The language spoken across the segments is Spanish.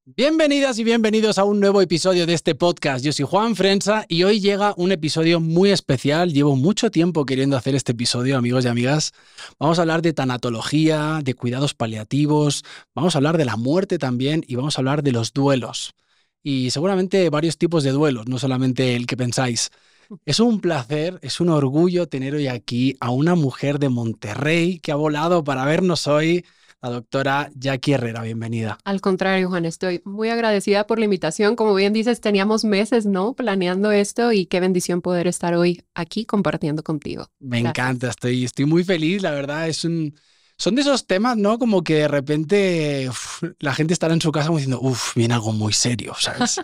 Bienvenidas y bienvenidos a un nuevo episodio de este podcast. Yo soy Juan Frensa y hoy llega un episodio muy especial. Llevo mucho tiempo queriendo hacer este episodio, amigos y amigas. Vamos a hablar de tanatología, de cuidados paliativos, vamos a hablar de la muerte también y vamos a hablar de los duelos. Y seguramente varios tipos de duelos, no solamente el que pensáis. Es un placer, es un orgullo tener hoy aquí a una mujer de Monterrey que ha volado para vernos hoy. La doctora Jackie Herrera, bienvenida. Al contrario, Juan, estoy muy agradecida por la invitación. Como bien dices, teníamos meses, ¿no? Planeando esto y qué bendición poder estar hoy aquí compartiendo contigo. Me Gracias. encanta, estoy muy feliz, la verdad. Son de esos temas, ¿no? Como que de repente la gente estará en su casa como diciendo, viene algo muy serio, ¿sabes?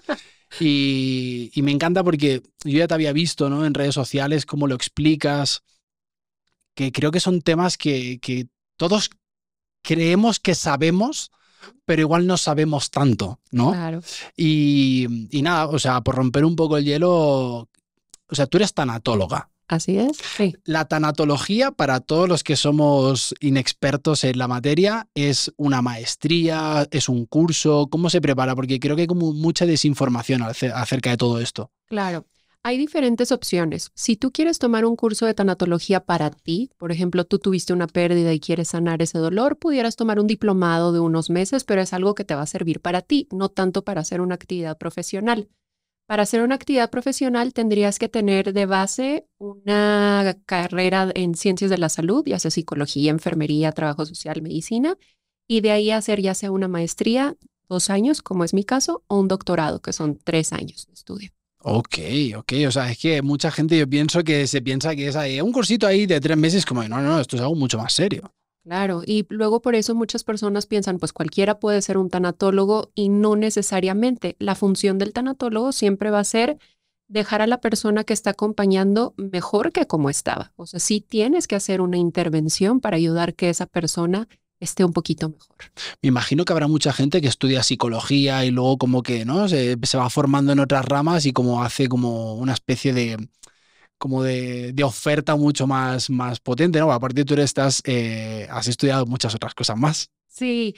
Y me encanta porque yo ya te había visto, ¿no? En redes sociales, cómo lo explicas, que creo que son temas que todos creemos que sabemos, pero igual no sabemos tanto, ¿no? Claro. Y nada, o sea, por romper un poco el hielo, o sea, tú eres tanatóloga. Así es, sí. La tanatología, para todos los que somos inexpertos en la materia, es una maestría, es un curso. ¿Cómo se prepara? Porque creo que hay como mucha desinformación acerca de todo esto. Claro. Hay diferentes opciones. Si tú quieres tomar un curso de tanatología para ti, por ejemplo, tú tuviste una pérdida y quieres sanar ese dolor, pudieras tomar un diplomado de unos meses, pero es algo que te va a servir para ti, no tanto para hacer una actividad profesional. Para hacer una actividad profesional tendrías que tener de base una carrera en ciencias de la salud, ya sea psicología, enfermería, trabajo social, medicina, y de ahí hacer ya sea una maestría, 2 años, como es mi caso, o un doctorado, que son 3 años de estudio. Ok. O sea, es que mucha gente yo pienso que se piensa que es un cursito ahí de 3 meses, como no, esto es algo mucho más serio. Claro, y luego por eso muchas personas piensan, pues cualquiera puede ser un tanatólogo y no necesariamente. La función del tanatólogo siempre va a ser dejar a la persona que está acompañando mejor que como estaba. O sea, sí tienes que hacer una intervención para ayudar que esa persona esté un poquito mejor. Me imagino que habrá mucha gente que estudia psicología y luego como que, ¿no? Se va formando en otras ramas y como hace como una especie de oferta mucho más potente, ¿no? Aparte tú has estudiado muchas otras cosas más. Sí,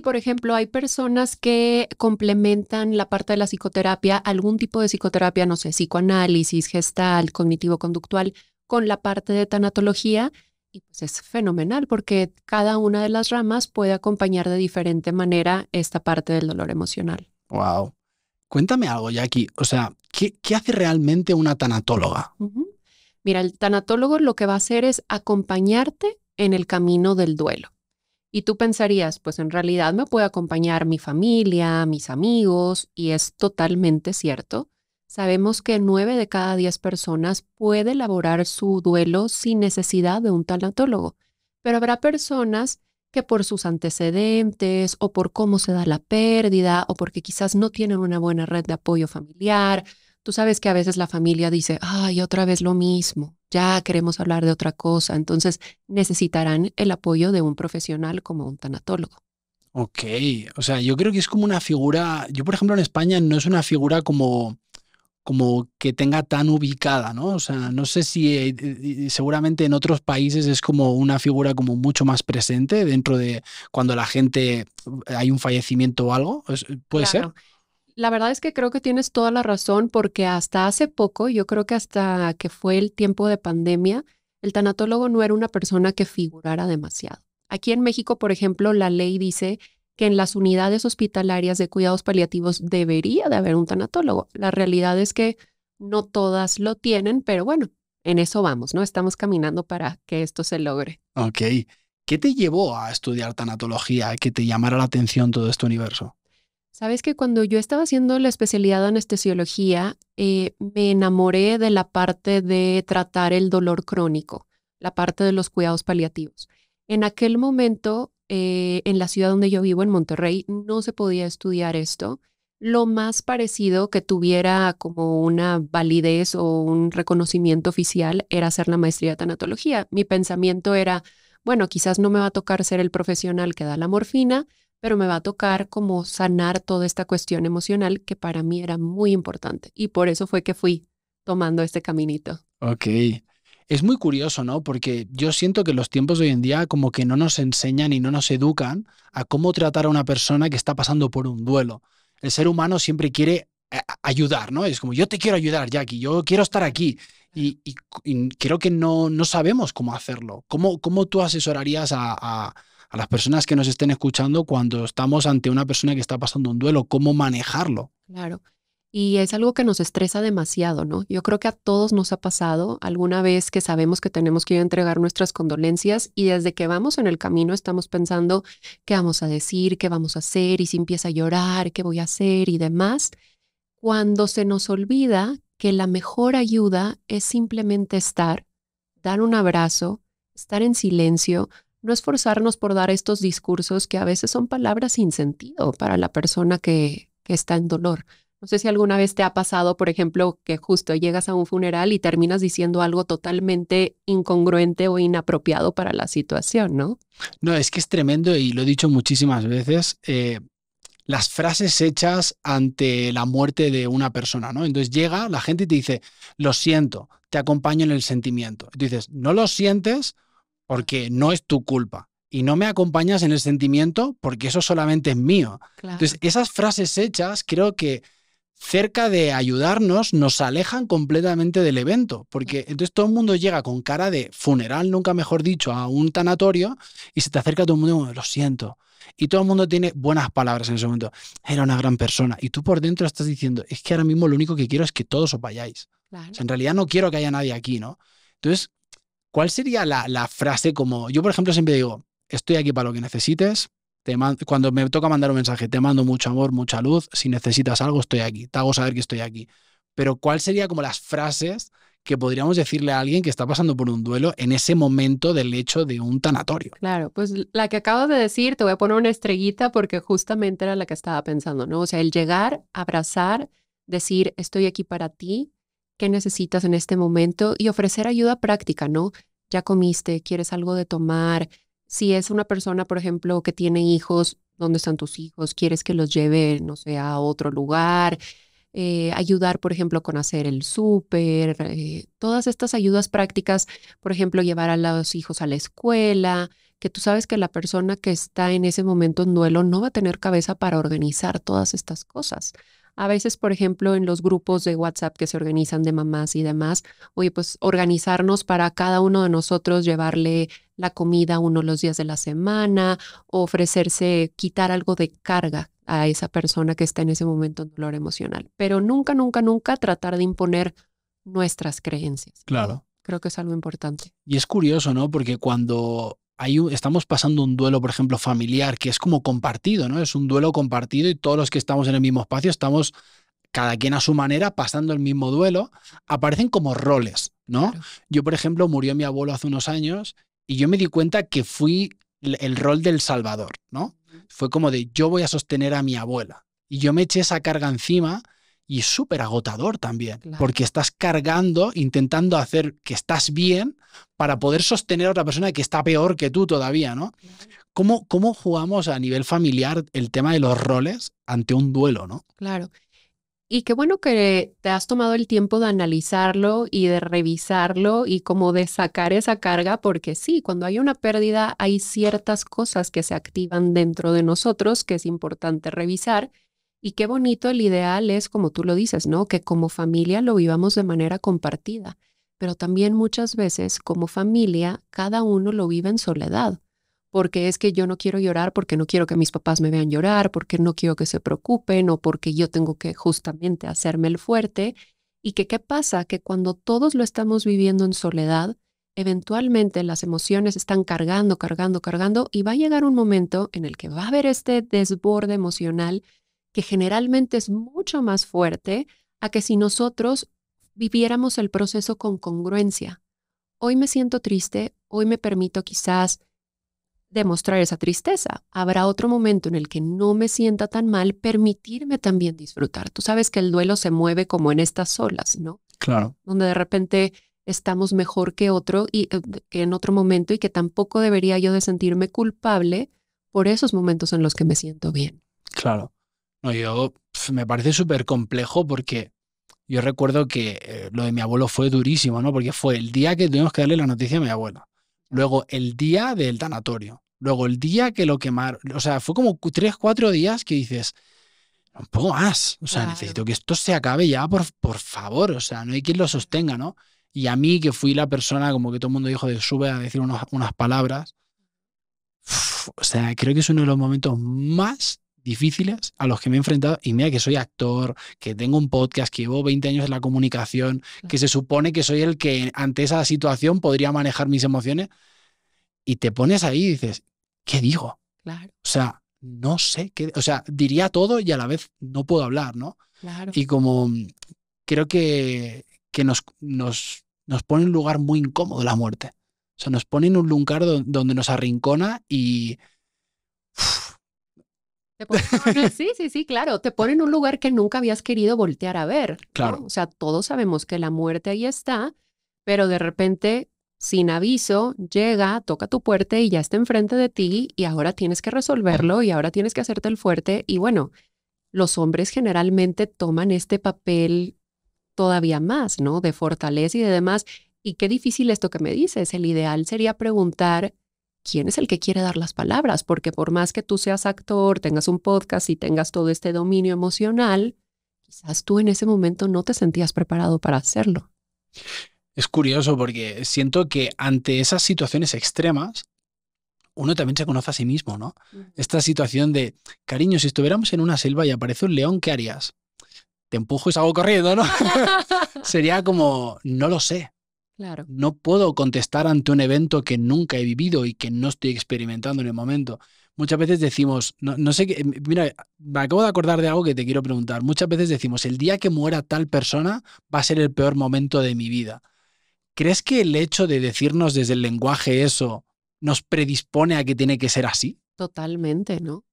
por ejemplo, hay personas que complementan la parte de la psicoterapia, algún tipo de psicoterapia, no sé, psicoanálisis, gestal, cognitivo-conductual, con la parte de tanatología, y pues es fenomenal porque cada una de las ramas puede acompañar de diferente manera esta parte del dolor emocional. Wow. Cuéntame algo, Jackie. O sea, ¿qué hace realmente una tanatóloga? Ujú. Mira, el tanatólogo lo que va a hacer es acompañarte en el camino del duelo. Y tú pensarías, pues en realidad me puede acompañar mi familia, mis amigos, y es totalmente cierto. Sabemos que 9 de cada 10 personas puede elaborar su duelo sin necesidad de un tanatólogo, pero habrá personas que por sus antecedentes o por cómo se da la pérdida o porque quizás no tienen una buena red de apoyo familiar. Tú sabes que a veces la familia dice, ay, otra vez lo mismo, ya queremos hablar de otra cosa. Entonces necesitarán el apoyo de un profesional como un tanatólogo. Ok, o sea, yo creo que es como una figura, yo por ejemplo en España no es una figura como que tenga tan ubicada, ¿no? O sea, no sé si seguramente en otros países es como una figura como mucho más presente dentro de cuando la gente hay un fallecimiento o algo, ¿puede ser? Claro. La verdad es que creo que tienes toda la razón porque hasta hace poco, yo creo que hasta que fue el tiempo de pandemia, el tanatólogo no era una persona que figurara demasiado. Aquí en México, por ejemplo, la ley dice que en las unidades hospitalarias de cuidados paliativos debería de haber un tanatólogo. La realidad es que no todas lo tienen, pero bueno, en eso vamos, ¿no? Estamos caminando para que esto se logre. Ok. ¿Qué te llevó a estudiar tanatología, que te llamara la atención todo este universo? Sabes que cuando yo estaba haciendo la especialidad de anestesiología, me enamoré de la parte de tratar el dolor crónico, la parte de los cuidados paliativos. En aquel momento, en la ciudad donde yo vivo, en Monterrey, no se podía estudiar esto. Lo más parecido que tuviera como una validez o un reconocimiento oficial era hacer la maestría de tanatología. Mi pensamiento era, bueno, quizás no me va a tocar ser el profesional que da la morfina, pero me va a tocar como sanar toda esta cuestión emocional que para mí era muy importante. Y por eso fue que fui tomando este caminito. Ok. Es muy curioso, ¿no? Porque yo siento que los tiempos de hoy en día como que no nos enseñan y no nos educan a cómo tratar a una persona que está pasando por un duelo. el ser humano siempre quiere ayudar, ¿no? Es como, yo te quiero ayudar, Jackie, yo quiero estar aquí. Y creo que no sabemos cómo hacerlo. ¿Cómo tú asesorarías a las personas que nos estén escuchando cuando estamos ante una persona que está pasando un duelo? ¿Cómo manejarlo? Claro. Y es algo que nos estresa demasiado, ¿no? Yo creo que a todos nos ha pasado alguna vez que sabemos que tenemos que ir a entregar nuestras condolencias y desde que vamos en el camino estamos pensando qué vamos a decir, qué vamos a hacer y si empieza a llorar, qué voy a hacer y demás. Cuando se nos olvida que la mejor ayuda es simplemente estar, dar un abrazo, estar en silencio, no esforzarnos por dar estos discursos que a veces son palabras sin sentido para la persona que está en dolor. No sé si alguna vez te ha pasado, por ejemplo, que justo llegas a un funeral y terminas diciendo algo totalmente incongruente o inapropiado para la situación, ¿no? No, es que es tremendo y lo he dicho muchísimas veces. Las frases hechas ante la muerte de una persona, ¿no? Entonces llega la gente y te dice, lo siento, te acompaño en el sentimiento. Y tú dices, no lo sientes porque no es tu culpa. Y no me acompañas en el sentimiento porque eso solamente es mío. Claro. Entonces, esas frases hechas creo que cerca de ayudarnos nos alejan completamente del evento. Porque entonces todo el mundo llega con cara de funeral, nunca mejor dicho, a un tanatorio y se te acerca todo el mundo y dice, lo siento. Y todo el mundo tiene buenas palabras en ese momento. Era una gran persona. Y tú por dentro estás diciendo, es que ahora mismo lo único que quiero es que todos os vayáis. Claro. O sea, en realidad no quiero que haya nadie aquí, ¿no? Entonces, ¿cuál sería la frase como... Yo, por ejemplo, siempre digo, estoy aquí para lo que necesites. Cuando me toca mandar un mensaje, te mando mucho amor, mucha luz. Si necesitas algo, estoy aquí. Te hago saber que estoy aquí. Pero ¿cuál sería como las frases que podríamos decirle a alguien que está pasando por un duelo en ese momento del hecho de un tanatorio? Claro, pues la que acabas de decir, te voy a poner una estrellita porque justamente era la que estaba pensando, ¿no? O sea, el llegar, abrazar, decir, estoy aquí para ti, ¿qué necesitas en este momento? Y ofrecer ayuda práctica, ¿no? Ya comiste, quieres algo de tomar. Si es una persona, por ejemplo, que tiene hijos, ¿dónde están tus hijos? ¿Quieres que los lleve, no sé, a otro lugar? Ayudar, por ejemplo, con hacer el súper, todas estas ayudas prácticas, por ejemplo, llevar a los hijos a la escuela, que tú sabes que la persona que está en ese momento en duelo no va a tener cabeza para organizar todas estas cosas. A veces, por ejemplo, en los grupos de WhatsApp que se organizan de mamás y demás, oye, pues organizarnos para cada uno de nosotros, llevarle la comida uno los días de la semana, o ofrecerse quitar algo de carga a esa persona que está en ese momento en dolor emocional. Pero nunca, nunca, nunca tratar de imponer nuestras creencias. Claro. Creo que es algo importante. Y es curioso, ¿no? Porque cuando estamos pasando un duelo, por ejemplo, familiar, que es como compartido, ¿no? Es un duelo compartido y todos los que estamos en el mismo espacio estamos, cada quien a su manera, pasando el mismo duelo, aparecen como roles, ¿no? Claro. Yo, por ejemplo, murió mi abuelo hace unos años y yo me di cuenta que fui el rol del salvador, ¿no? Fue como de yo voy a sostener a mi abuela. Y yo me eché esa carga encima y es súper agotador también, Claro. porque estás cargando, intentando hacer que estás bien para poder sostener a otra persona que está peor que tú todavía, ¿no? Claro. ¿Cómo jugamos a nivel familiar el tema de los roles ante un duelo, ¿no? Claro. Y qué bueno que te has tomado el tiempo de analizarlo y de revisarlo y como de sacar esa carga, porque sí, cuando hay una pérdida hay ciertas cosas que se activan dentro de nosotros que es importante revisar. Y qué bonito, el ideal es, como tú lo dices, ¿no? Que como familia lo vivamos de manera compartida, pero también muchas veces como familia cada uno lo vive en soledad. Porque es que yo no quiero llorar, porque no quiero que mis papás me vean llorar, porque no quiero que se preocupen o porque yo tengo que justamente hacerme el fuerte. Y que qué pasa, que cuando todos lo estamos viviendo en soledad, eventualmente las emociones están cargando, cargando, cargando y va a llegar un momento en el que va a haber este desborde emocional que generalmente es mucho más fuerte a que si nosotros viviéramos el proceso con congruencia. Hoy me siento triste, hoy me permito quizás demostrar esa tristeza. Habrá otro momento en el que no me sienta tan mal, permitirme también disfrutar. Tú sabes que el duelo se mueve como en estas olas, ¿no? Claro. Donde de repente estamos mejor que otro y que en otro momento y que tampoco debería yo de sentirme culpable por esos momentos en los que me siento bien. Claro. No, me parece súper complejo porque yo recuerdo que lo de mi abuelo fue durísimo, ¿no? Porque fue el día que tuvimos que darle la noticia a mi abuela. Luego el día del tanatorio. Luego el día que lo quemaron. O sea, fue como 3, 4 días que dices, un poco más. O sea, Claro. necesito que esto se acabe ya, por favor. O sea, no hay quien lo sostenga, ¿no? Y a mí, que fui la persona, como que todo el mundo dijo, de sube a decir unas palabras. O sea, creo que es uno de los momentos más difíciles a los que me he enfrentado. Y mira que soy actor, que tengo un podcast, que llevo 20 años en la comunicación, que se supone que soy el que ante esa situación podría manejar mis emociones. Y te pones ahí y dices, ¿qué digo? Claro, O sea, no sé qué. O sea, diría todo y a la vez no puedo hablar, ¿no? claro. Y como creo que nos pone en un lugar muy incómodo la muerte. O sea, nos pone en un lugar donde nos arrincona y... Sí, sí, sí, claro. Te pone en un lugar que nunca habías querido voltear a ver, ¿no? Claro. O sea, todos sabemos que la muerte ahí está, pero de repente, sin aviso, llega, toca tu puerta y ya está enfrente de ti y ahora tienes que resolverlo y ahora tienes que hacerte el fuerte. Y bueno, los hombres generalmente toman este papel todavía más, ¿no? De fortaleza y de demás. Y qué difícil esto que me dices. El ideal sería preguntar quién es el que quiere dar las palabras, porque por más que tú seas actor, tengas un podcast y tengas todo este dominio emocional, quizás tú en ese momento no te sentías preparado para hacerlo. Es curioso porque siento que ante esas situaciones extremas, uno también se conoce a sí mismo, ¿no? Esta situación de, cariño, si estuviéramos en una selva y aparece un león, ¿qué harías? Te empujo y salgo corriendo, ¿no? Sería como, no lo sé. Claro. No puedo contestar ante un evento que nunca he vivido y que no estoy experimentando en el momento. Muchas veces decimos, no sé qué, mira, me acabo de acordar de algo que te quiero preguntar. Muchas veces decimos, el día que muera tal persona va a ser el peor momento de mi vida. ¿Crees que el hecho de decirnos desde el lenguaje eso nos predispone a que tiene que ser así? Totalmente, ¿no?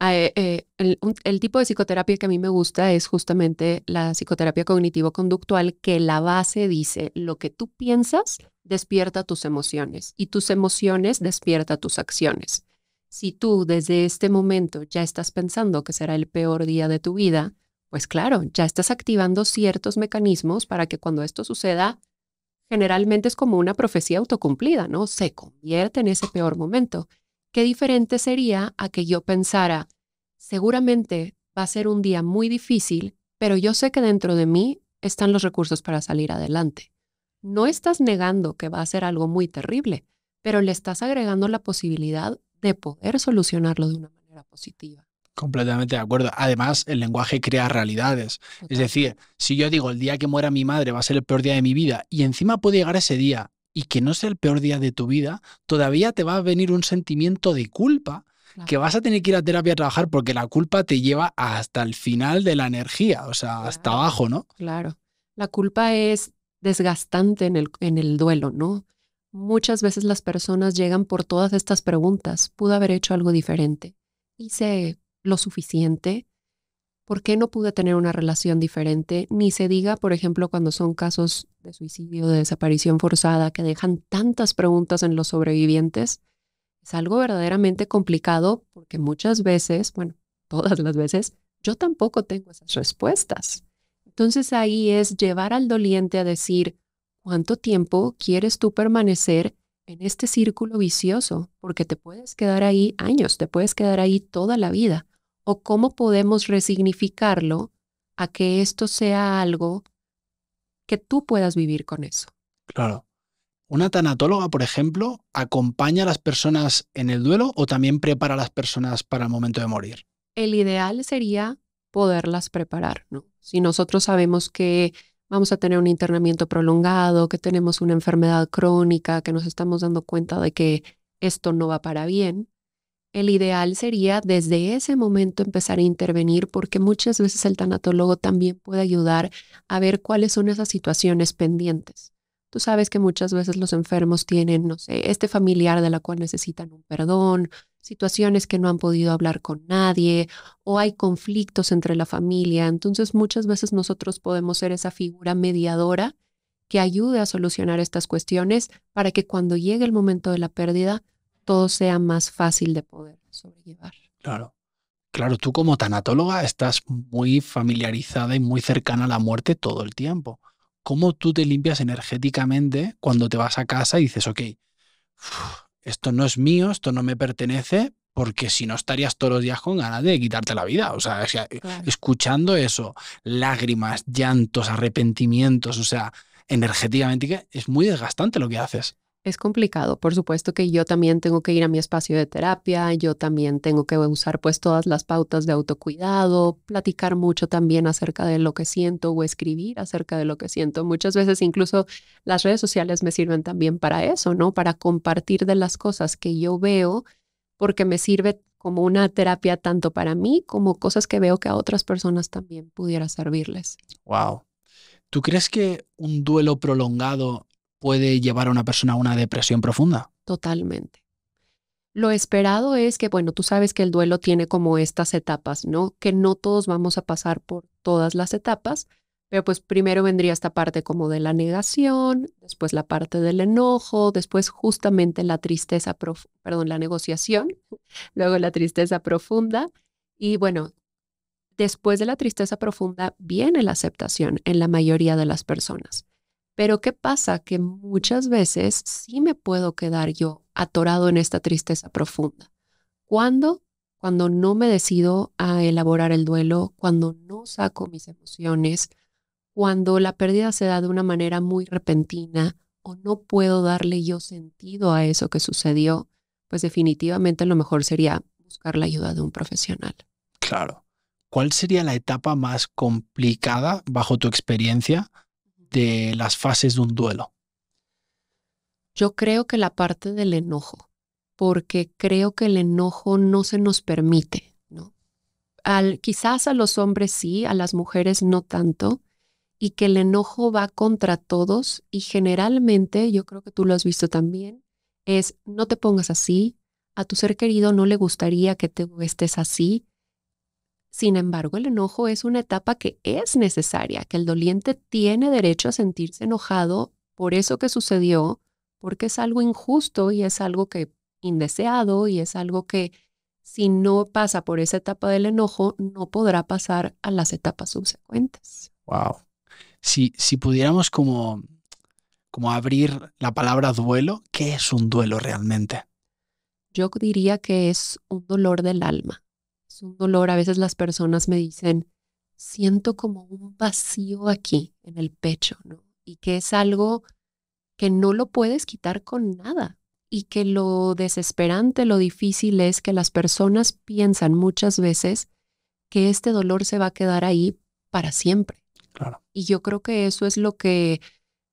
El tipo de psicoterapia que a mí me gusta es justamente la psicoterapia cognitivo-conductual, que la base dice, lo que tú piensas despierta tus emociones y tus emociones despierta tus acciones. Si tú desde este momento ya estás pensando que será el peor día de tu vida, pues claro, ya estás activando ciertos mecanismos para que cuando esto suceda, generalmente es como una profecía autocumplida, ¿no? Se convierte en ese peor momento. Qué diferente sería a que yo pensara, seguramente va a ser un día muy difícil, pero yo sé que dentro de mí están los recursos para salir adelante. No estás negando que va a ser algo muy terrible, pero le estás agregando la posibilidad de poder solucionarlo de una manera positiva. Completamente de acuerdo. Además, el lenguaje crea realidades. Es Total. decir, si yo digo el día que muera mi madre va a ser el peor día de mi vida y encima puede llegar ese día y que no sea el peor día de tu vida, todavía te va a venir un sentimiento de culpa que vas a tener que ir a terapia a trabajar porque la culpa te lleva hasta el final de la energía, o sea, hasta Claro. abajo, ¿no? Claro. La culpa es desgastante en el duelo, ¿no? Muchas veces las personas llegan por todas estas preguntas. ¿Pude haber hecho algo diferente? ¿Hice lo suficiente? ¿Por qué no pude tener una relación diferente? Ni se diga, por ejemplo, cuando son casos de suicidio, de desaparición forzada, que dejan tantas preguntas en los sobrevivientes. Es algo verdaderamente complicado porque muchas veces, bueno, todas las veces, yo tampoco tengo esas respuestas. Entonces ahí es llevar al doliente a decir, ¿cuánto tiempo quieres tú permanecer en este círculo vicioso? Porque te puedes quedar ahí años, te puedes quedar ahí toda la vida. ¿O cómo podemos resignificarlo a que esto sea algo que tú puedas vivir con eso? Claro. ¿Una tanatóloga, por ejemplo, acompaña a las personas en el duelo o también prepara a las personas para el momento de morir? El ideal sería poderlas preparar, ¿no? Si nosotros sabemos que vamos a tener un internamiento prolongado, que tenemos una enfermedad crónica, que nos estamos dando cuenta de que esto no va para bien, el ideal sería desde ese momento empezar a intervenir porque muchas veces el tanatólogo también puede ayudar a ver cuáles son esas situaciones pendientes. Tú sabes que muchas veces los enfermos tienen, no sé, este familiar de la cual necesitan un perdón, situaciones que no han podido hablar con nadie o hay conflictos entre la familia. Entonces muchas veces nosotros podemos ser esa figura mediadora que ayude a solucionar estas cuestiones para que cuando llegue el momento de la pérdida todo sea más fácil de poder sobrellevar. Claro. Claro, tú como tanatóloga estás muy familiarizada y muy cercana a la muerte todo el tiempo. ¿Cómo tú te limpias energéticamente cuando te vas a casa y dices, ok, esto no es mío, esto no me pertenece, porque si no estarías todos los días con ganas de quitarte la vida. O sea, Claro. escuchando eso, lágrimas, llantos, arrepentimientos, o sea, energéticamente que es muy desgastante lo que haces. Es complicado, por supuesto que yo también tengo que ir a mi espacio de terapia, yo también tengo que usar pues todas las pautas de autocuidado, platicar mucho también acerca de lo que siento o escribir acerca de lo que siento. Muchas veces incluso las redes sociales me sirven también para eso, ¿no? Para compartir de las cosas que yo veo, porque me sirve como una terapia tanto para mí como cosas que veo que a otras personas también pudiera servirles. Wow. ¿Tú crees que un duelo prolongado puede llevar a una persona a una depresión profunda? Totalmente. Lo esperado es que, bueno, tú sabes que el duelo tiene como estas etapas, ¿no? Que no todos vamos a pasar por todas las etapas, pero pues primero vendría esta parte como de la negación, después la parte del enojo, después justamente la tristeza, perdón, la negociación, luego la tristeza profunda y bueno, después de la tristeza profunda viene la aceptación en la mayoría de las personas. Pero ¿qué pasa? Que muchas veces sí me puedo quedar yo atorado en esta tristeza profunda. ¿Cuándo? Cuando no me decido a elaborar el duelo, cuando no saco mis emociones, cuando la pérdida se da de una manera muy repentina o no puedo darle yo sentido a eso que sucedió, pues definitivamente lo mejor sería buscar la ayuda de un profesional. Claro. ¿Cuál sería la etapa más complicada, bajo tu experiencia, de las fases de un duelo? Yo creo que la parte del enojo, porque creo que el enojo no se nos permite, ¿no? Quizás a los hombres sí, a las mujeres no tanto, y que el enojo va contra todos y generalmente, yo creo que tú lo has visto también, es no te pongas así, a tu ser querido no le gustaría que te estés así. Sin embargo, el enojo es una etapa que es necesaria, que el doliente tiene derecho a sentirse enojado por eso que sucedió, porque es algo injusto y es algo que indeseado y es algo que si no pasa por esa etapa del enojo, no podrá pasar a las etapas subsecuentes. Wow. Si pudiéramos como abrir la palabra duelo, ¿qué es un duelo realmente? Yo diría que es un dolor del alma. Es un dolor, a veces las personas me dicen, siento como un vacío aquí en el pecho, ¿no? Y que es algo que no lo puedes quitar con nada y que lo desesperante, lo difícil es que las personas piensan muchas veces que este dolor se va a quedar ahí para siempre. Claro. Y yo creo que eso es lo que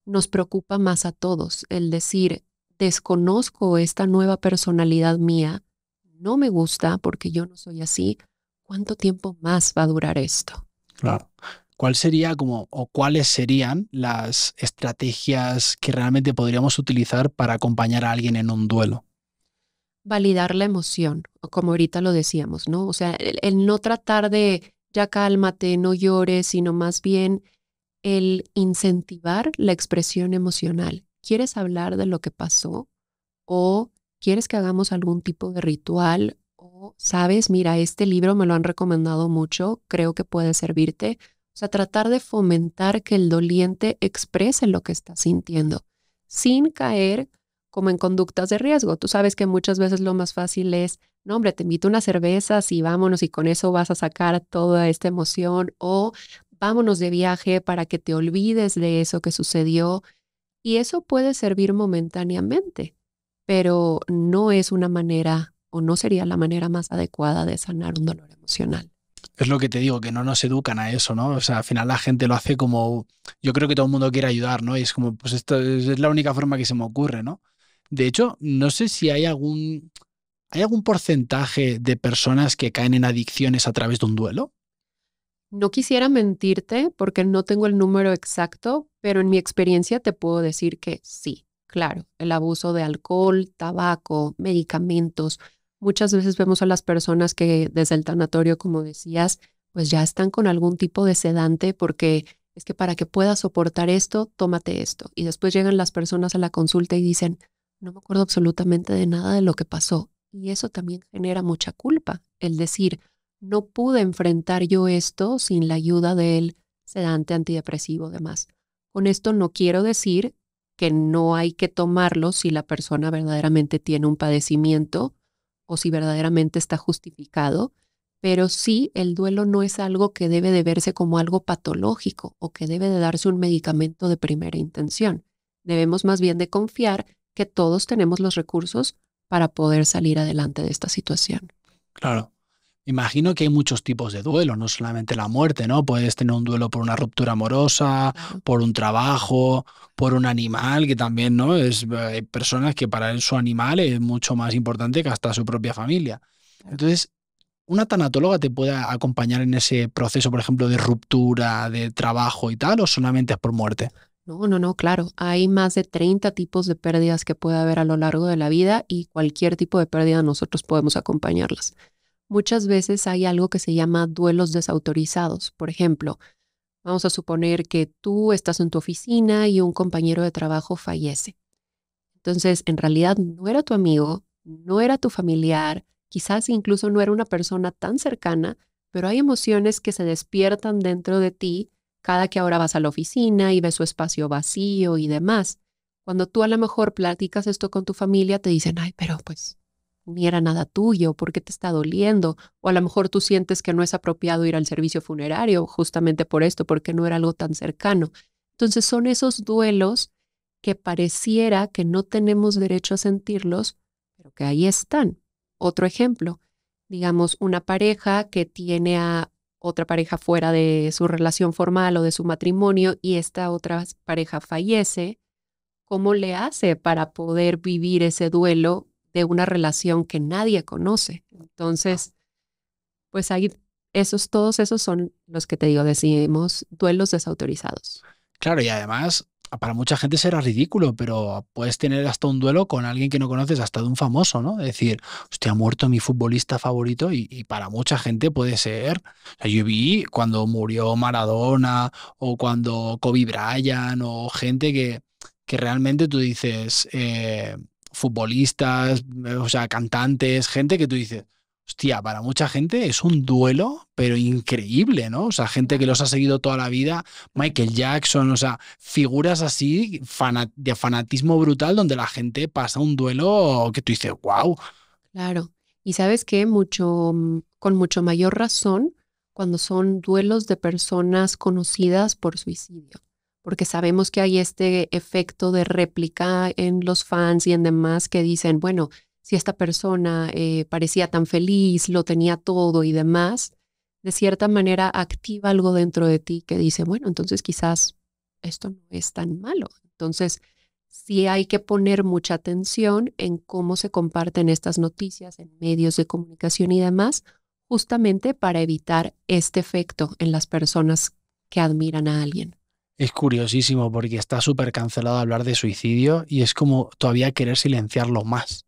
nos preocupa más a todos, el decir, desconozco esta nueva personalidad mía, no me gusta porque yo no soy así, ¿cuánto tiempo más va a durar esto? Claro. ¿Cuál sería o cuáles serían las estrategias que realmente podríamos utilizar para acompañar a alguien en un duelo? Validar la emoción, o como ahorita lo decíamos, ¿no? O sea, el no tratar de ya cálmate, no llores, sino más bien el incentivar la expresión emocional. ¿Quieres hablar de lo que pasó? ¿O quieres que hagamos algún tipo de ritual? O, sabes, mira, este libro me lo han recomendado mucho, creo que puede servirte. O sea, tratar de fomentar que el doliente exprese lo que está sintiendo, sin caer como en conductas de riesgo. Tú sabes que muchas veces lo más fácil es, no, hombre, te invito a unas cervezas y vámonos y con eso vas a sacar toda esta emoción. O vámonos de viaje para que te olvides de eso que sucedió. Y eso puede servir momentáneamente, pero no es una manera o no sería la manera más adecuada de sanar un dolor emocional. Es lo que te digo, que no nos educan a eso, ¿no? O sea, al final la gente lo hace como, yo creo que todo el mundo quiere ayudar, ¿no? Y es como, pues esto es la única forma que se me ocurre, ¿no? De hecho, no sé si ¿hay algún porcentaje de personas que caen en adicciones a través de un duelo? No quisiera mentirte porque no tengo el número exacto, pero en mi experiencia te puedo decir que sí, claro, el abuso de alcohol, tabaco, medicamentos. Muchas veces vemos a las personas que desde el tanatorio, como decías, pues ya están con algún tipo de sedante porque es que para que puedas soportar esto, tómate esto. Y después llegan las personas a la consulta y dicen, no me acuerdo absolutamente de nada de lo que pasó. Y eso también genera mucha culpa, el decir, no pude enfrentar yo esto sin la ayuda del sedante, antidepresivo, demás. Con esto no quiero decir que no hay que tomarlo si la persona verdaderamente tiene un padecimiento o si verdaderamente está justificado, pero sí el duelo no es algo que debe de verse como algo patológico o que debe de darse un medicamento de primera intención. Debemos más bien de confiar que todos tenemos los recursos para poder salir adelante de esta situación. Claro. Imagino que hay muchos tipos de duelo, no solamente la muerte, ¿no? Puedes tener un duelo por una ruptura amorosa, Claro. por un trabajo, por un animal, que también, ¿no? Hay personas que para él su animal es mucho más importante que hasta su propia familia. Claro. Entonces, ¿una tanatóloga te puede acompañar en ese proceso, por ejemplo, de ruptura, de trabajo y tal, o solamente es por muerte? No, claro. Hay más de 30 tipos de pérdidas que puede haber a lo largo de la vida y cualquier tipo de pérdida nosotros podemos acompañarlas. Muchas veces hay algo que se llama duelos desautorizados. Por ejemplo, vamos a suponer que tú estás en tu oficina y un compañero de trabajo fallece. Entonces, en realidad no era tu amigo, no era tu familiar, quizás incluso no era una persona tan cercana, pero hay emociones que se despiertan dentro de ti cada que ahora vas a la oficina y ves su espacio vacío y demás. Cuando tú a lo mejor platicas esto con tu familia, te dicen, ay, pero pues ni era nada tuyo, ¿por qué te está doliendo? O a lo mejor tú sientes que no es apropiado ir al servicio funerario justamente por esto, porque no era algo tan cercano. Entonces son esos duelos que pareciera que no tenemos derecho a sentirlos, pero que ahí están. Otro ejemplo, digamos, una pareja que tiene a otra pareja fuera de su relación formal o de su matrimonio y esta otra pareja fallece, ¿cómo le hace para poder vivir ese duelo de una relación que nadie conoce? Entonces, pues ahí todos esos son los que te digo, decimos duelos desautorizados. Claro, y además, para mucha gente será ridículo, pero puedes tener hasta un duelo con alguien que no conoces, hasta de un famoso, ¿no? Es decir, hostia, ha muerto mi futbolista favorito y para mucha gente puede ser. O sea, yo vi cuando murió Maradona o cuando Kobe Bryant o gente que realmente tú dices, futbolistas, o sea, cantantes, gente que tú dices, hostia, para mucha gente es un duelo, pero increíble, ¿no? O sea, gente que los ha seguido toda la vida, Michael Jackson, o sea, figuras así de fanatismo brutal donde la gente pasa un duelo que tú dices, wow. Claro. Y sabes qué, con mucho mayor razón cuando son duelos de personas conocidas por suicidio, porque sabemos que hay este efecto de réplica en los fans y en demás que dicen, bueno, si esta persona parecía tan feliz, lo tenía todo y demás, de cierta manera activa algo dentro de ti que dice, bueno, entonces quizás esto no es tan malo. Entonces, sí hay que poner mucha atención en cómo se comparten estas noticias en medios de comunicación y demás, justamente para evitar este efecto en las personas que admiran a alguien. Es curiosísimo porque está súper cancelado hablar de suicidio y es como todavía querer silenciarlo más.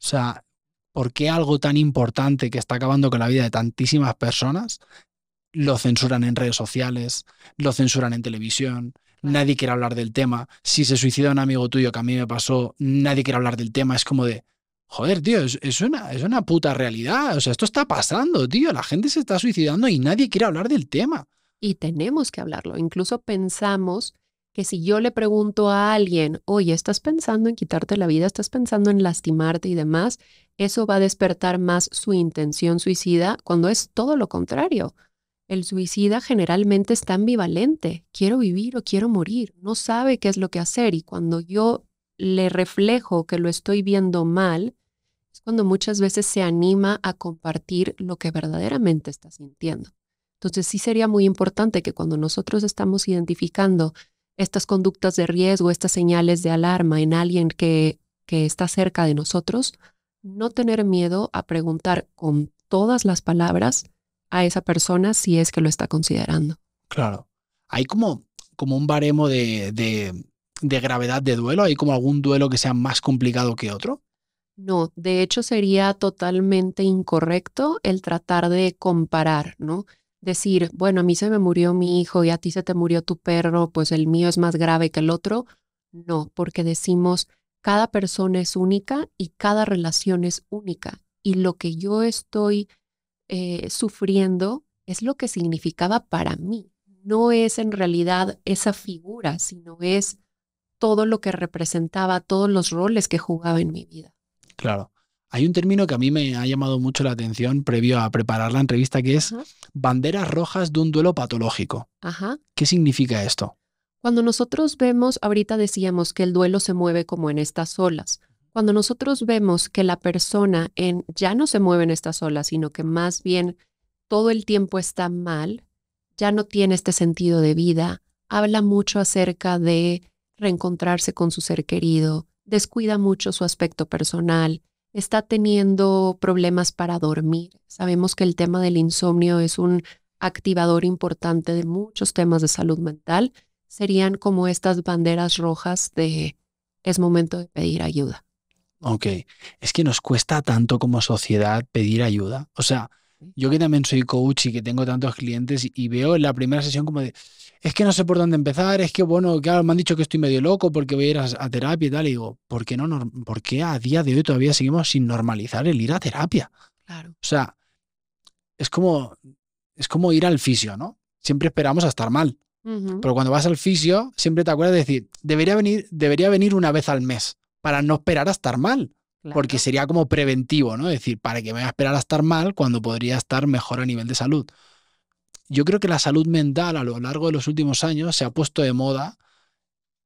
O sea, ¿por qué algo tan importante que está acabando con la vida de tantísimas personas lo censuran en redes sociales, lo censuran en televisión? Nadie quiere hablar del tema. Si se suicida un amigo tuyo, que a mí me pasó, nadie quiere hablar del tema. Es como de, joder, tío, es una puta realidad. O sea, esto está pasando, tío. La gente se está suicidando y nadie quiere hablar del tema. Y tenemos que hablarlo. Incluso pensamos que si yo le pregunto a alguien, oye, ¿estás pensando en quitarte la vida? ¿Estás pensando en lastimarte y demás? Eso va a despertar más su intención suicida cuando es todo lo contrario. El suicida generalmente está ambivalente. Quiero vivir o quiero morir. No sabe qué es lo que hacer. Y cuando yo le reflejo que lo estoy viendo mal, es cuando muchas veces se anima a compartir lo que verdaderamente está sintiendo. Entonces sí sería muy importante que cuando nosotros estamos identificando estas conductas de riesgo, estas señales de alarma en alguien que está cerca de nosotros, no tener miedo a preguntar con todas las palabras a esa persona si es que lo está considerando. Claro. Hay como un baremo de gravedad de duelo. ¿Hay como algún duelo que sea más complicado que otro? No, de hecho sería totalmente incorrecto el tratar de comparar, ¿no? Decir, bueno, a mí se me murió mi hijo y a ti se te murió tu perro, pues el mío es más grave que el otro. No, porque decimos, cada persona es única y cada relación es única. Y lo que yo estoy sufriendo es lo que significaba para mí. No es en realidad esa figura, sino es todo lo que representaba, todos los roles que jugaba en mi vida. Claro. Hay un término que a mí me ha llamado mucho la atención previo a preparar la entrevista, que es Ajá, banderas rojas de un duelo patológico. ajá. ¿Qué significa esto? Cuando nosotros vemos, ahorita decíamos que el duelo se mueve como en estas olas. Cuando nosotros vemos que la persona ya no se mueve en estas olas, sino que más bien todo el tiempo está mal, ya no tiene este sentido de vida, habla mucho acerca de reencontrarse con su ser querido, descuida mucho su aspecto personal, está teniendo problemas para dormir. Sabemos que el tema del insomnio es un activador importante de muchos temas de salud mental. Serían como estas banderas rojas de es momento de pedir ayuda. Ok, es que nos cuesta tanto como sociedad pedir ayuda. O sea, yo que también soy coach y que tengo tantos clientes y veo en la primera sesión como de, es que no sé por dónde empezar, es que bueno, claro, me han dicho que estoy medio loco porque voy a ir a terapia y tal. Y digo, ¿por qué no, por qué a día de hoy todavía seguimos sin normalizar el ir a terapia? Claro. O sea, es como, es como ir al fisio, ¿no? Siempre esperamos a estar mal. Ujú, Pero cuando vas al fisio, siempre te acuerdas de decir, debería venir una vez al mes para no esperar a estar mal. Porque claro. sería como preventivo, ¿no? Es decir, ¿para qué me voy a esperar a estar mal cuando podría estar mejor a nivel de salud? Yo creo que la salud mental a lo largo de los últimos años se ha puesto de moda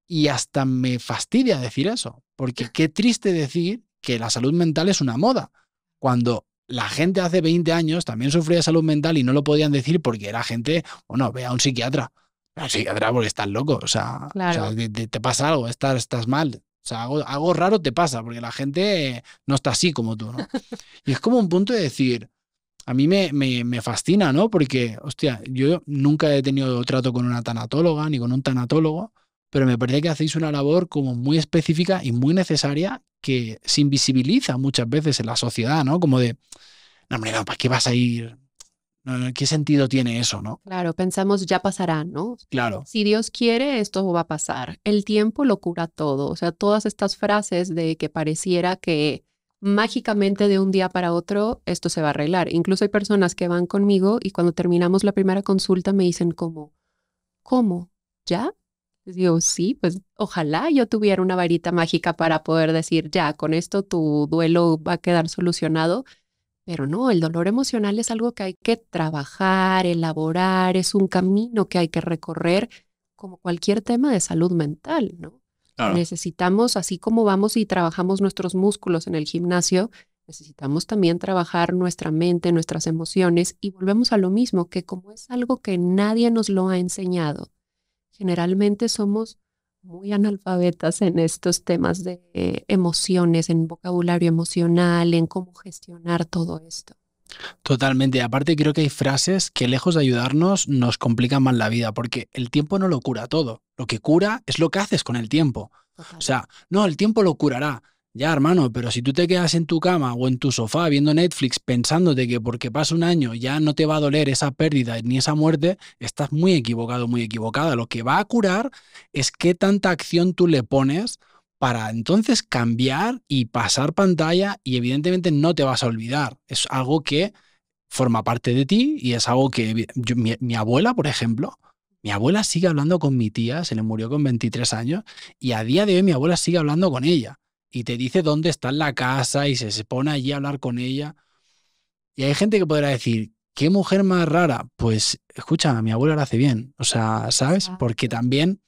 y hasta me fastidia decir eso. Porque qué triste decir que la salud mental es una moda. Cuando la gente hace 20 años también sufría de salud mental y no lo podían decir porque era gente, bueno, ve a un psiquiatra. Ve a un psiquiatra porque estás loco. Claro. Te pasa algo, estás mal. O sea, algo raro te pasa porque la gente no está así como tú, ¿no? Y es como un punto de decir, a mí me fascina, ¿no? Porque, hostia, yo nunca he tenido trato con una tanatóloga ni con un tanatólogo, pero me parece que hacéis una labor como muy específica y muy necesaria que se invisibiliza muchas veces en la sociedad, ¿no? Como de, no, hombre, no, ¿para qué vas a ir? No, ¿qué sentido tiene eso, no? Claro, pensamos ya pasará, ¿no? Claro, Si Dios quiere, esto va a pasar. El tiempo lo cura todo. O sea, todas estas frases de que pareciera que mágicamente de un día para otro esto se va a arreglar. Incluso hay personas que van conmigo y cuando terminamos la primera consulta me dicen como, ¿cómo? ¿Ya? Les digo, sí, pues ojalá yo tuviera una varita mágica para poder decir, ya, con esto tu duelo va a quedar solucionado. Pero no, el dolor emocional es algo que hay que trabajar, elaborar, es un camino que hay que recorrer como cualquier tema de salud mental, ¿no? claro. Necesitamos, así como vamos y trabajamos nuestros músculos en el gimnasio, necesitamos también trabajar nuestra mente, nuestras emociones y volvemos a lo mismo, que como es algo que nadie nos lo ha enseñado, generalmente somos muy analfabetas en estos temas de emociones, en vocabulario emocional, en cómo gestionar todo esto. Totalmente. Aparte, creo que hay frases que lejos de ayudarnos nos complican más la vida, porque el tiempo no lo cura todo. Lo que cura es lo que haces con el tiempo. O Total. sea, no, el tiempo lo curará. Ya, hermano, pero si tú te quedas en tu cama o en tu sofá viendo Netflix pensándote que porque pasa un año ya no te va a doler esa pérdida ni esa muerte, estás muy equivocado, muy equivocada. Lo que va a curar es qué tanta acción tú le pones para entonces cambiar y pasar pantalla y evidentemente no te vas a olvidar. Es algo que forma parte de ti y es algo que mi abuela, por ejemplo, mi abuela sigue hablando con mi tía, se le murió con 23 años y a día de hoy mi abuela sigue hablando con ella y te dice dónde está en la casa y se pone allí a hablar con ella. Y hay gente que podrá decir, ¿qué mujer más rara? Pues escucha, mi abuela lo hace bien. O sea, ¿sabes? Porque Exacto. también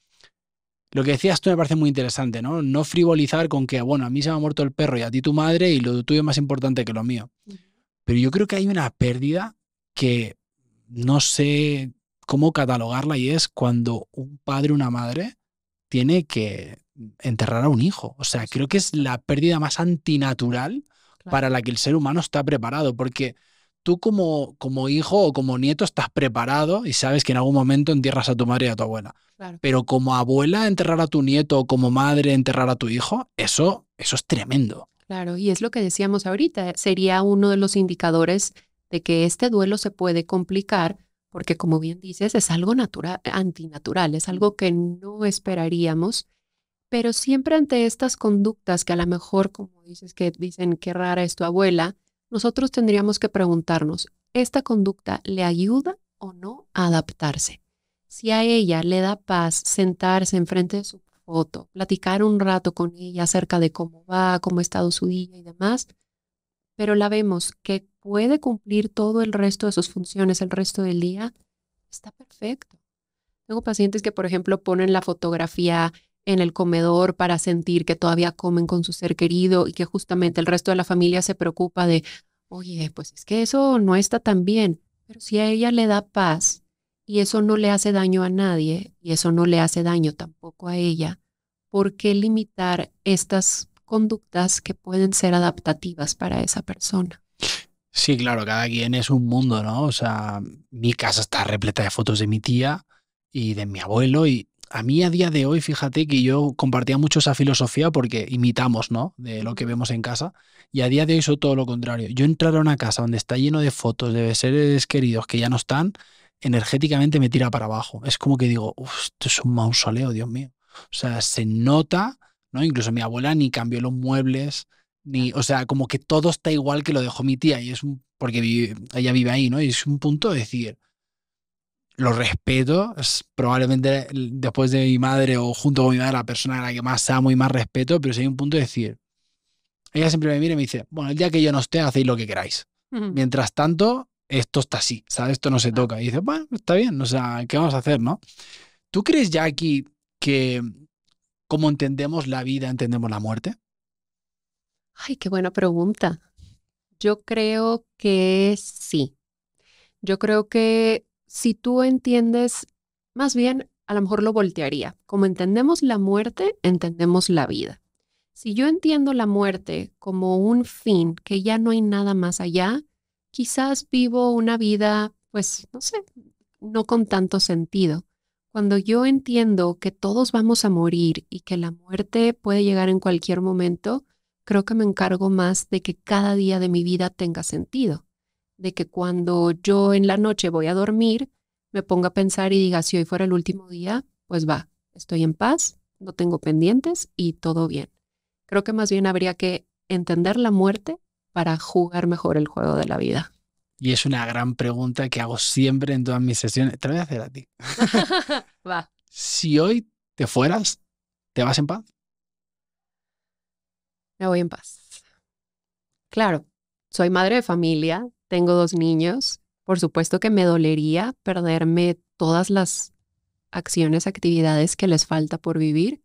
lo que decías tú me parece muy interesante, ¿no? No frivolizar con que, bueno, a mí se me ha muerto el perro y a ti tu madre y lo tuyo es más importante que lo mío. Ujú. Pero yo creo que hay una pérdida que no sé cómo catalogarla y es cuando un padre o una madre tiene que enterrar a un hijo. O sea, Por creo que es supuesto. la pérdida más antinatural Claro. para la que el ser humano está preparado, porque tú como hijo o como nieto estás preparado y sabes que en algún momento entierras a tu madre y a tu abuela. Claro. Pero como abuela enterrar a tu nieto o como madre enterrar a tu hijo, eso es tremendo. Claro. Y es lo que decíamos ahorita, sería uno de los indicadores de que este duelo se puede complicar porque, como bien dices, es algo natural, antinatural, es algo que no esperaríamos. Pero siempre ante estas conductas que a lo mejor, como dices, que dicen qué rara es tu abuela, nosotros tendríamos que preguntarnos, ¿esta conducta le ayuda o no a adaptarse? Si a ella le da paz sentarse enfrente de su foto, platicar un rato con ella acerca de cómo va, cómo ha estado su día y demás, pero la vemos que puede cumplir todo el resto de sus funciones el resto del día, está perfecto. Tengo pacientes que, por ejemplo, ponen la fotografía en el comedor para sentir que todavía comen con su ser querido y que justamente el resto de la familia se preocupa de, oye, pues es que eso no está tan bien, pero si a ella le da paz y eso no le hace daño a nadie y eso no le hace daño tampoco a ella, ¿por qué limitar estas conductas que pueden ser adaptativas para esa persona? Sí, claro, cada quien es un mundo, ¿no? O sea, mi casa está repleta de fotos de mi tía y de mi abuelo y a mí a día de hoy, fíjate que yo compartía mucho esa filosofía porque imitamos, ¿no? De lo que Ujú. vemos en casa y a día de hoy soy todo lo contrario. Yo entrar a una casa donde está lleno de fotos de seres queridos que ya no están, energéticamente me tira para abajo. Es como que digo, "Uf, esto es un mausoleo, Dios mío". O sea, se nota, ¿no? Incluso mi abuela ni cambió los muebles, ni, o sea, como que todo está igual que lo dejó mi tía y es un, porque ella vive ahí, ¿no? Y es un punto de decir, lo respeto, es probablemente después de mi madre o junto con mi madre la persona a la que más amo y más respeto, pero si hay un punto de decir, ella siempre me mira y me dice, bueno, el día que yo no esté, hacéis lo que queráis. Ujú. Mientras tanto, esto está así, ¿sabes? Esto no se Claro. toca. Y dice, bueno, está bien, o sea, ¿qué vamos a hacer, no? ¿Tú crees, Jackie, que como entendemos la vida, entendemos la muerte? Ay, qué buena pregunta. Yo creo que sí. Yo creo que si tú entiendes, más bien, a lo mejor lo voltearía. Como entendemos la muerte, entendemos la vida. Si yo entiendo la muerte como un fin, que ya no hay nada más allá, quizás vivo una vida, pues, no sé, no con tanto sentido. Cuando yo entiendo que todos vamos a morir y que la muerte puede llegar en cualquier momento, creo que me encargo más de que cada día de mi vida tenga sentido. De que cuando yo en la noche voy a dormir, me ponga a pensar y diga, si hoy fuera el último día, pues va, estoy en paz, no tengo pendientes y todo bien. Creo que más bien habría que entender la muerte para jugar mejor el juego de la vida. Y es una gran pregunta que hago siempre en todas mis sesiones. Te la voy a hacer a ti. Va. Si hoy te fueras, ¿te vas en paz? Me voy en paz. Claro, soy madre de familia, tengo 2 niños. Por supuesto que me dolería perderme todas las acciones, actividades que les falta por vivir,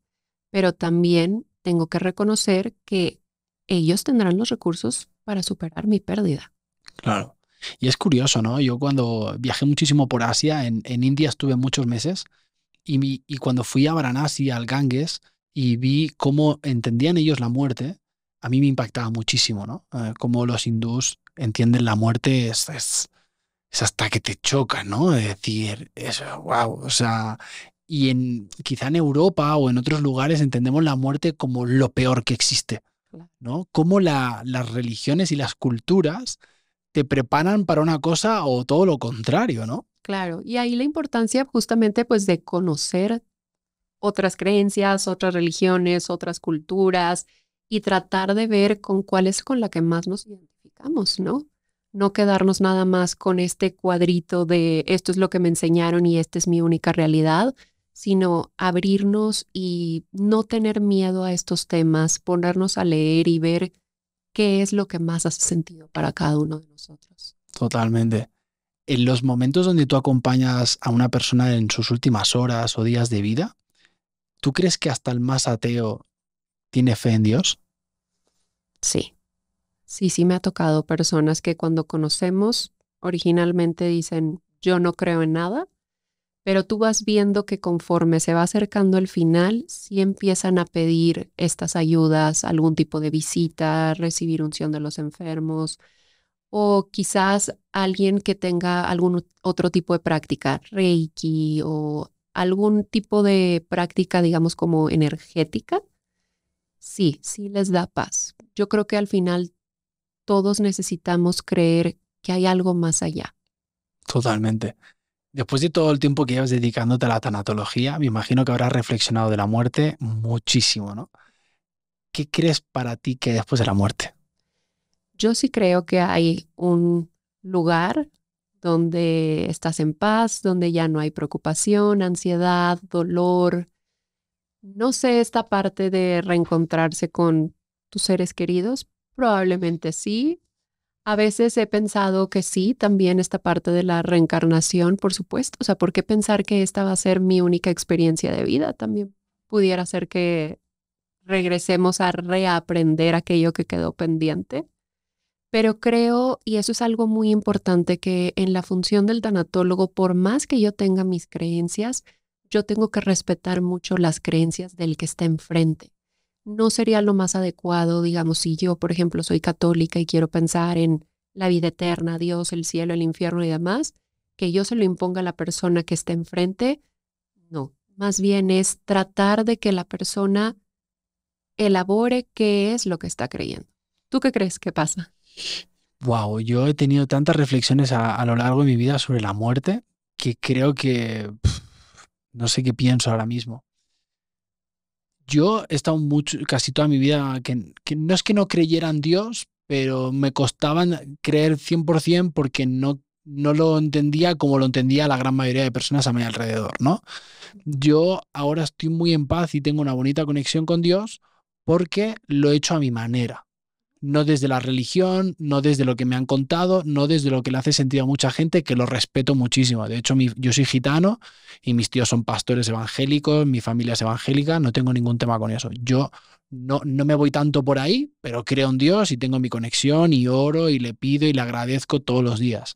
pero también tengo que reconocer que ellos tendrán los recursos para superar mi pérdida. Claro. Y es curioso, ¿no? Yo cuando viajé muchísimo por Asia, en India estuve muchos meses y cuando fui a Varanasi, al Ganges, y vi cómo entendían ellos la muerte, a mí me impactaba muchísimo, ¿no? Cómo los hindús entienden la muerte es hasta que te choca, ¿no? Es decir, wow, o sea, y quizá en Europa o en otros lugares entendemos la muerte como lo peor que existe, Claro. ¿no? Cómo las religiones y las culturas te preparan para una cosa o todo lo contrario, ¿no? Claro, y ahí la importancia justamente pues de conocer otras creencias, otras religiones, otras culturas y tratar de ver con cuál es con la que más nos identificamos, ¿no? No quedarnos nada más con este cuadrito de esto es lo que me enseñaron y esta es mi única realidad, sino abrirnos y no tener miedo a estos temas, ponernos a leer y ver qué es lo que más hace sentido para cada uno de nosotros. Totalmente. En los momentos donde tú acompañas a una persona en sus últimas horas o días de vida, ¿tú crees que hasta el más ateo tiene fe en Dios? Sí, sí me ha tocado personas que cuando conocemos originalmente dicen, yo no creo en nada, pero tú vas viendo que conforme se va acercando el final, sí empiezan a pedir estas ayudas, algún tipo de visita, recibir unción de los enfermos, o quizás alguien que tenga algún otro tipo de práctica, Reiki o algún tipo de práctica, digamos, como energética. Sí les da paz. Yo creo que al final todos necesitamos creer que hay algo más allá. Totalmente. Después de todo el tiempo que llevas dedicándote a la tanatología, me imagino que habrás reflexionado de la muerte muchísimo, ¿no? ¿Qué crees para ti que hay después de la muerte? Yo sí creo que hay un lugar donde estás en paz, donde ya no hay preocupación, ansiedad, dolor. No sé esta parte de reencontrarse con tus seres queridos, probablemente sí, A veces he pensado que sí, también esta parte de la reencarnación, por supuesto. O sea, ¿por qué pensar que esta va a ser mi única experiencia de vida? También pudiera ser que regresemos a reaprender aquello que quedó pendiente. Pero creo, y eso es algo muy importante, que en la función del tanatólogo, por más que yo tenga mis creencias, yo tengo que respetar mucho las creencias del que está enfrente. No sería lo más adecuado, digamos, si yo, por ejemplo, soy católica y quiero pensar en la vida eterna, Dios, el cielo, el infierno y demás, que yo se lo imponga a la persona que está enfrente. No, más bien es tratar de que la persona elabore qué es lo que está creyendo. ¿Tú qué crees que pasa? Wow, yo he tenido tantas reflexiones a lo largo de mi vida sobre la muerte que creo que no sé qué pienso ahora mismo. Yo he estado casi toda mi vida que no es que no creyera en Dios, pero me costaba creer 100% porque no lo entendía como lo entendía la gran mayoría de personas a mi alrededor, ¿no? Yo ahora estoy muy en paz y tengo una bonita conexión con Dios porque lo he hecho a mi manera. No desde la religión, no desde lo que me han contado, no desde lo que le hace sentido a mucha gente, que lo respeto muchísimo. De hecho, yo soy gitano y mis tíos son pastores evangélicos, mi familia es evangélica, no tengo ningún tema con eso. Yo no me voy tanto por ahí, pero creo en Dios y tengo mi conexión y oro y le pido y le agradezco todos los días.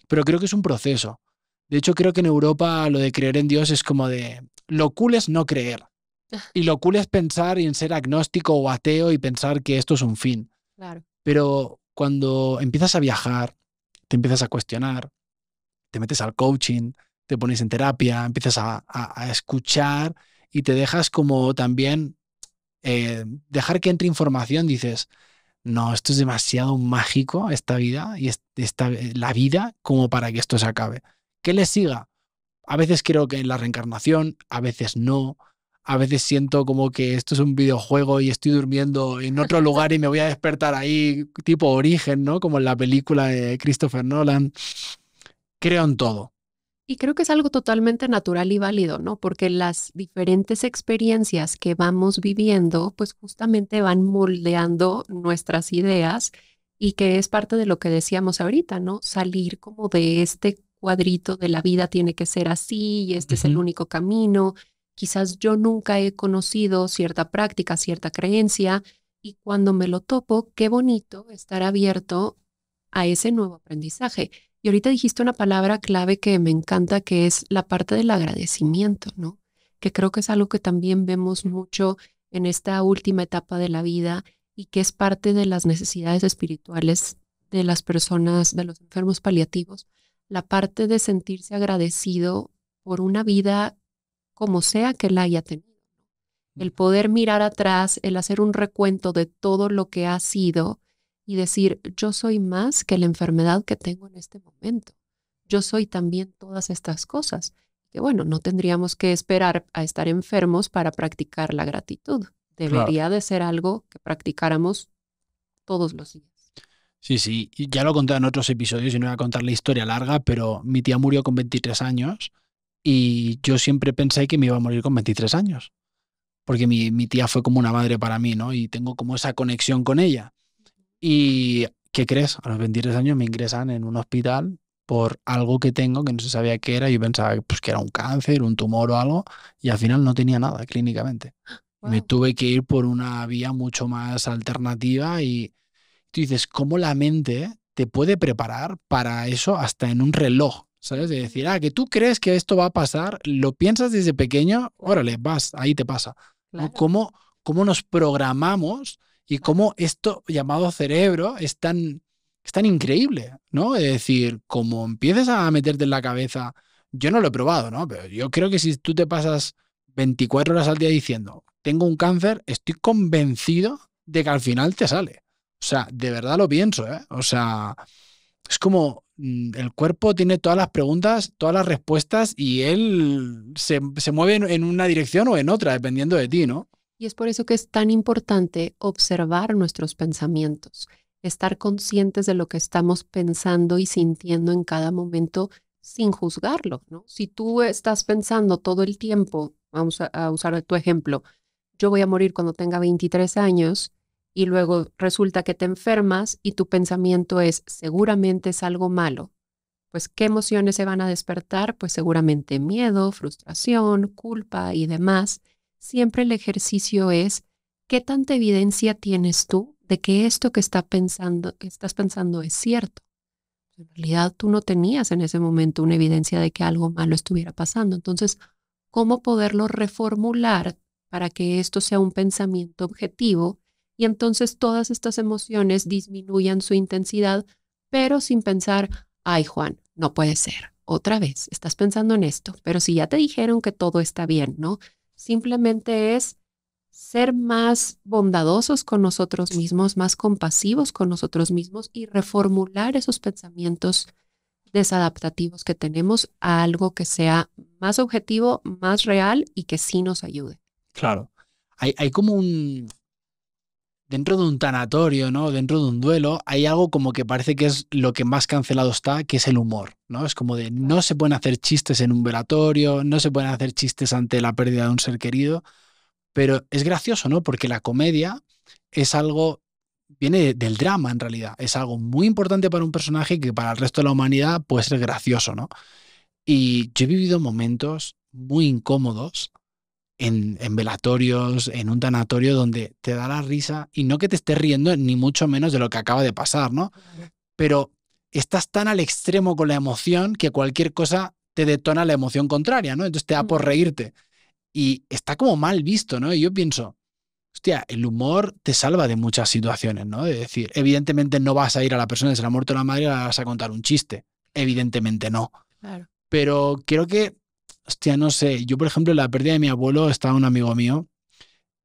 Pero creo que es un proceso. De hecho, creo que en Europa lo de creer en Dios es como de, lo cool es no creer. Y lo cool es pensar en ser agnóstico o ateo y pensar que esto es un fin. Claro. Pero cuando empiezas a viajar, te empiezas a cuestionar, te metes al coaching, te pones en terapia, empiezas a escuchar y te dejas como también dejar que entre información, dices, no, esto es demasiado mágico, esta vida y la vida como para que esto se acabe. ¿Qué le siga? A veces creo que en la reencarnación, a veces no. A veces siento como que esto es un videojuego y estoy durmiendo en otro lugar y me voy a despertar ahí, tipo Origen, ¿no? Como en la película de Christopher Nolan. Creo en todo. Y creo que es algo totalmente natural y válido, ¿no? Porque las diferentes experiencias que vamos viviendo, pues justamente van moldeando nuestras ideas y que es parte de lo que decíamos ahorita, ¿no? Salir como de este cuadrito de la vida tiene que ser así y este es el Ujú. único camino. Quizás yo nunca he conocido cierta práctica, cierta creencia y cuando me lo topo, qué bonito estar abierto a ese nuevo aprendizaje. Y ahorita dijiste una palabra clave que me encanta, que es la parte del agradecimiento, ¿no? Que creo que es algo que también vemos mucho en esta última etapa de la vida y que es parte de las necesidades espirituales de las personas, de los enfermos paliativos, la parte de sentirse agradecido por una vida como sea que la haya tenido. El poder mirar atrás, el hacer un recuento de todo lo que ha sido y decir, yo soy más que la enfermedad que tengo en este momento. Yo soy también todas estas cosas. Que bueno, no tendríamos que esperar a estar enfermos para practicar la gratitud. Claro. Debería de ser algo que practicáramos todos los días. Sí, sí. Y ya lo he contado en otros episodios y no voy a contar la historia larga, pero mi tía murió con 23 años y yo siempre pensé que me iba a morir con 23 años. Porque mi tía fue como una madre para mí, ¿no? Y tengo como esa conexión con ella. ¿Y qué crees? A los 23 años me ingresan en un hospital por algo que tengo que no se sabía qué era. Yo pensaba pues, que era un cáncer, un tumor o algo, y al final no tenía nada clínicamente. Y me Wow. tuve que ir por una vía mucho más alternativa y tú dices, ¿cómo la mente te puede preparar para eso hasta en un reloj? ¿Sabes? De decir, que tú crees que esto va a pasar, lo piensas desde pequeño, órale, vas, ahí te pasa. ¿No? Claro, ¿Cómo nos programamos y claro. cómo esto llamado cerebro es tan increíble, ¿no? Es decir, como empieces a meterte en la cabeza, yo no lo he probado, ¿no? Pero yo creo que si tú te pasas 24 horas al día diciendo, tengo un cáncer, estoy convencido de que al final te sale. O sea, de verdad lo pienso, ¿eh? O sea, es como el cuerpo tiene todas las preguntas, todas las respuestas y él se mueve en una dirección o en otra, dependiendo de ti, ¿no? Y es por eso que es tan importante observar nuestros pensamientos, estar conscientes de lo que estamos pensando y sintiendo en cada momento sin juzgarlo, ¿no? Si tú estás pensando todo el tiempo, vamos a usar tu ejemplo, yo voy a morir cuando tenga 23 años y luego resulta que te enfermas y tu pensamiento es seguramente es algo malo, pues ¿qué emociones se van a despertar? Pues seguramente miedo, frustración, culpa y demás. Siempre el ejercicio es ¿qué tanta evidencia tienes tú de que esto que estás pensando es cierto? En realidad tú no tenías en ese momento una evidencia de que algo malo estuviera pasando. Entonces, ¿cómo poderlo reformular para que esto sea un pensamiento objetivo y entonces todas estas emociones disminuyan su intensidad, pero sin pensar, ay Juan, no puede ser, otra vez, estás pensando en esto, pero si ya te dijeron que todo está bien, ¿no? Simplemente es ser más bondadosos con nosotros mismos, más compasivos con nosotros mismos y reformular esos pensamientos desadaptativos que tenemos a algo que sea más objetivo, más real y que sí nos ayude. Claro. Hay como dentro de un tanatorio, ¿no? Dentro de un duelo, hay algo como que parece que es lo que más cancelado está, que es el humor, ¿no? Es como de no se pueden hacer chistes en un velatorio, no se pueden hacer chistes ante la pérdida de un ser querido, pero es gracioso, ¿no? Porque la comedia es algo, viene del drama en realidad, es algo muy importante para un personaje que para el resto de la humanidad puede ser gracioso, ¿no? Y yo he vivido momentos muy incómodos en velatorios, en un tanatorio donde te da la risa y no que te estés riendo ni mucho menos de lo que acaba de pasar, ¿no? Pero estás tan al extremo con la emoción que cualquier cosa te detona la emoción contraria, ¿no? Entonces te da por reírte. Y está como mal visto, ¿no? Y yo pienso, hostia, el humor te salva de muchas situaciones, ¿no? De decir, evidentemente no vas a ir a la persona que se le ha muerto la madre y le vas a contar un chiste. Evidentemente no. Claro. Pero creo que, hostia, no sé, yo por ejemplo en la pérdida de mi abuelo estaba un amigo mío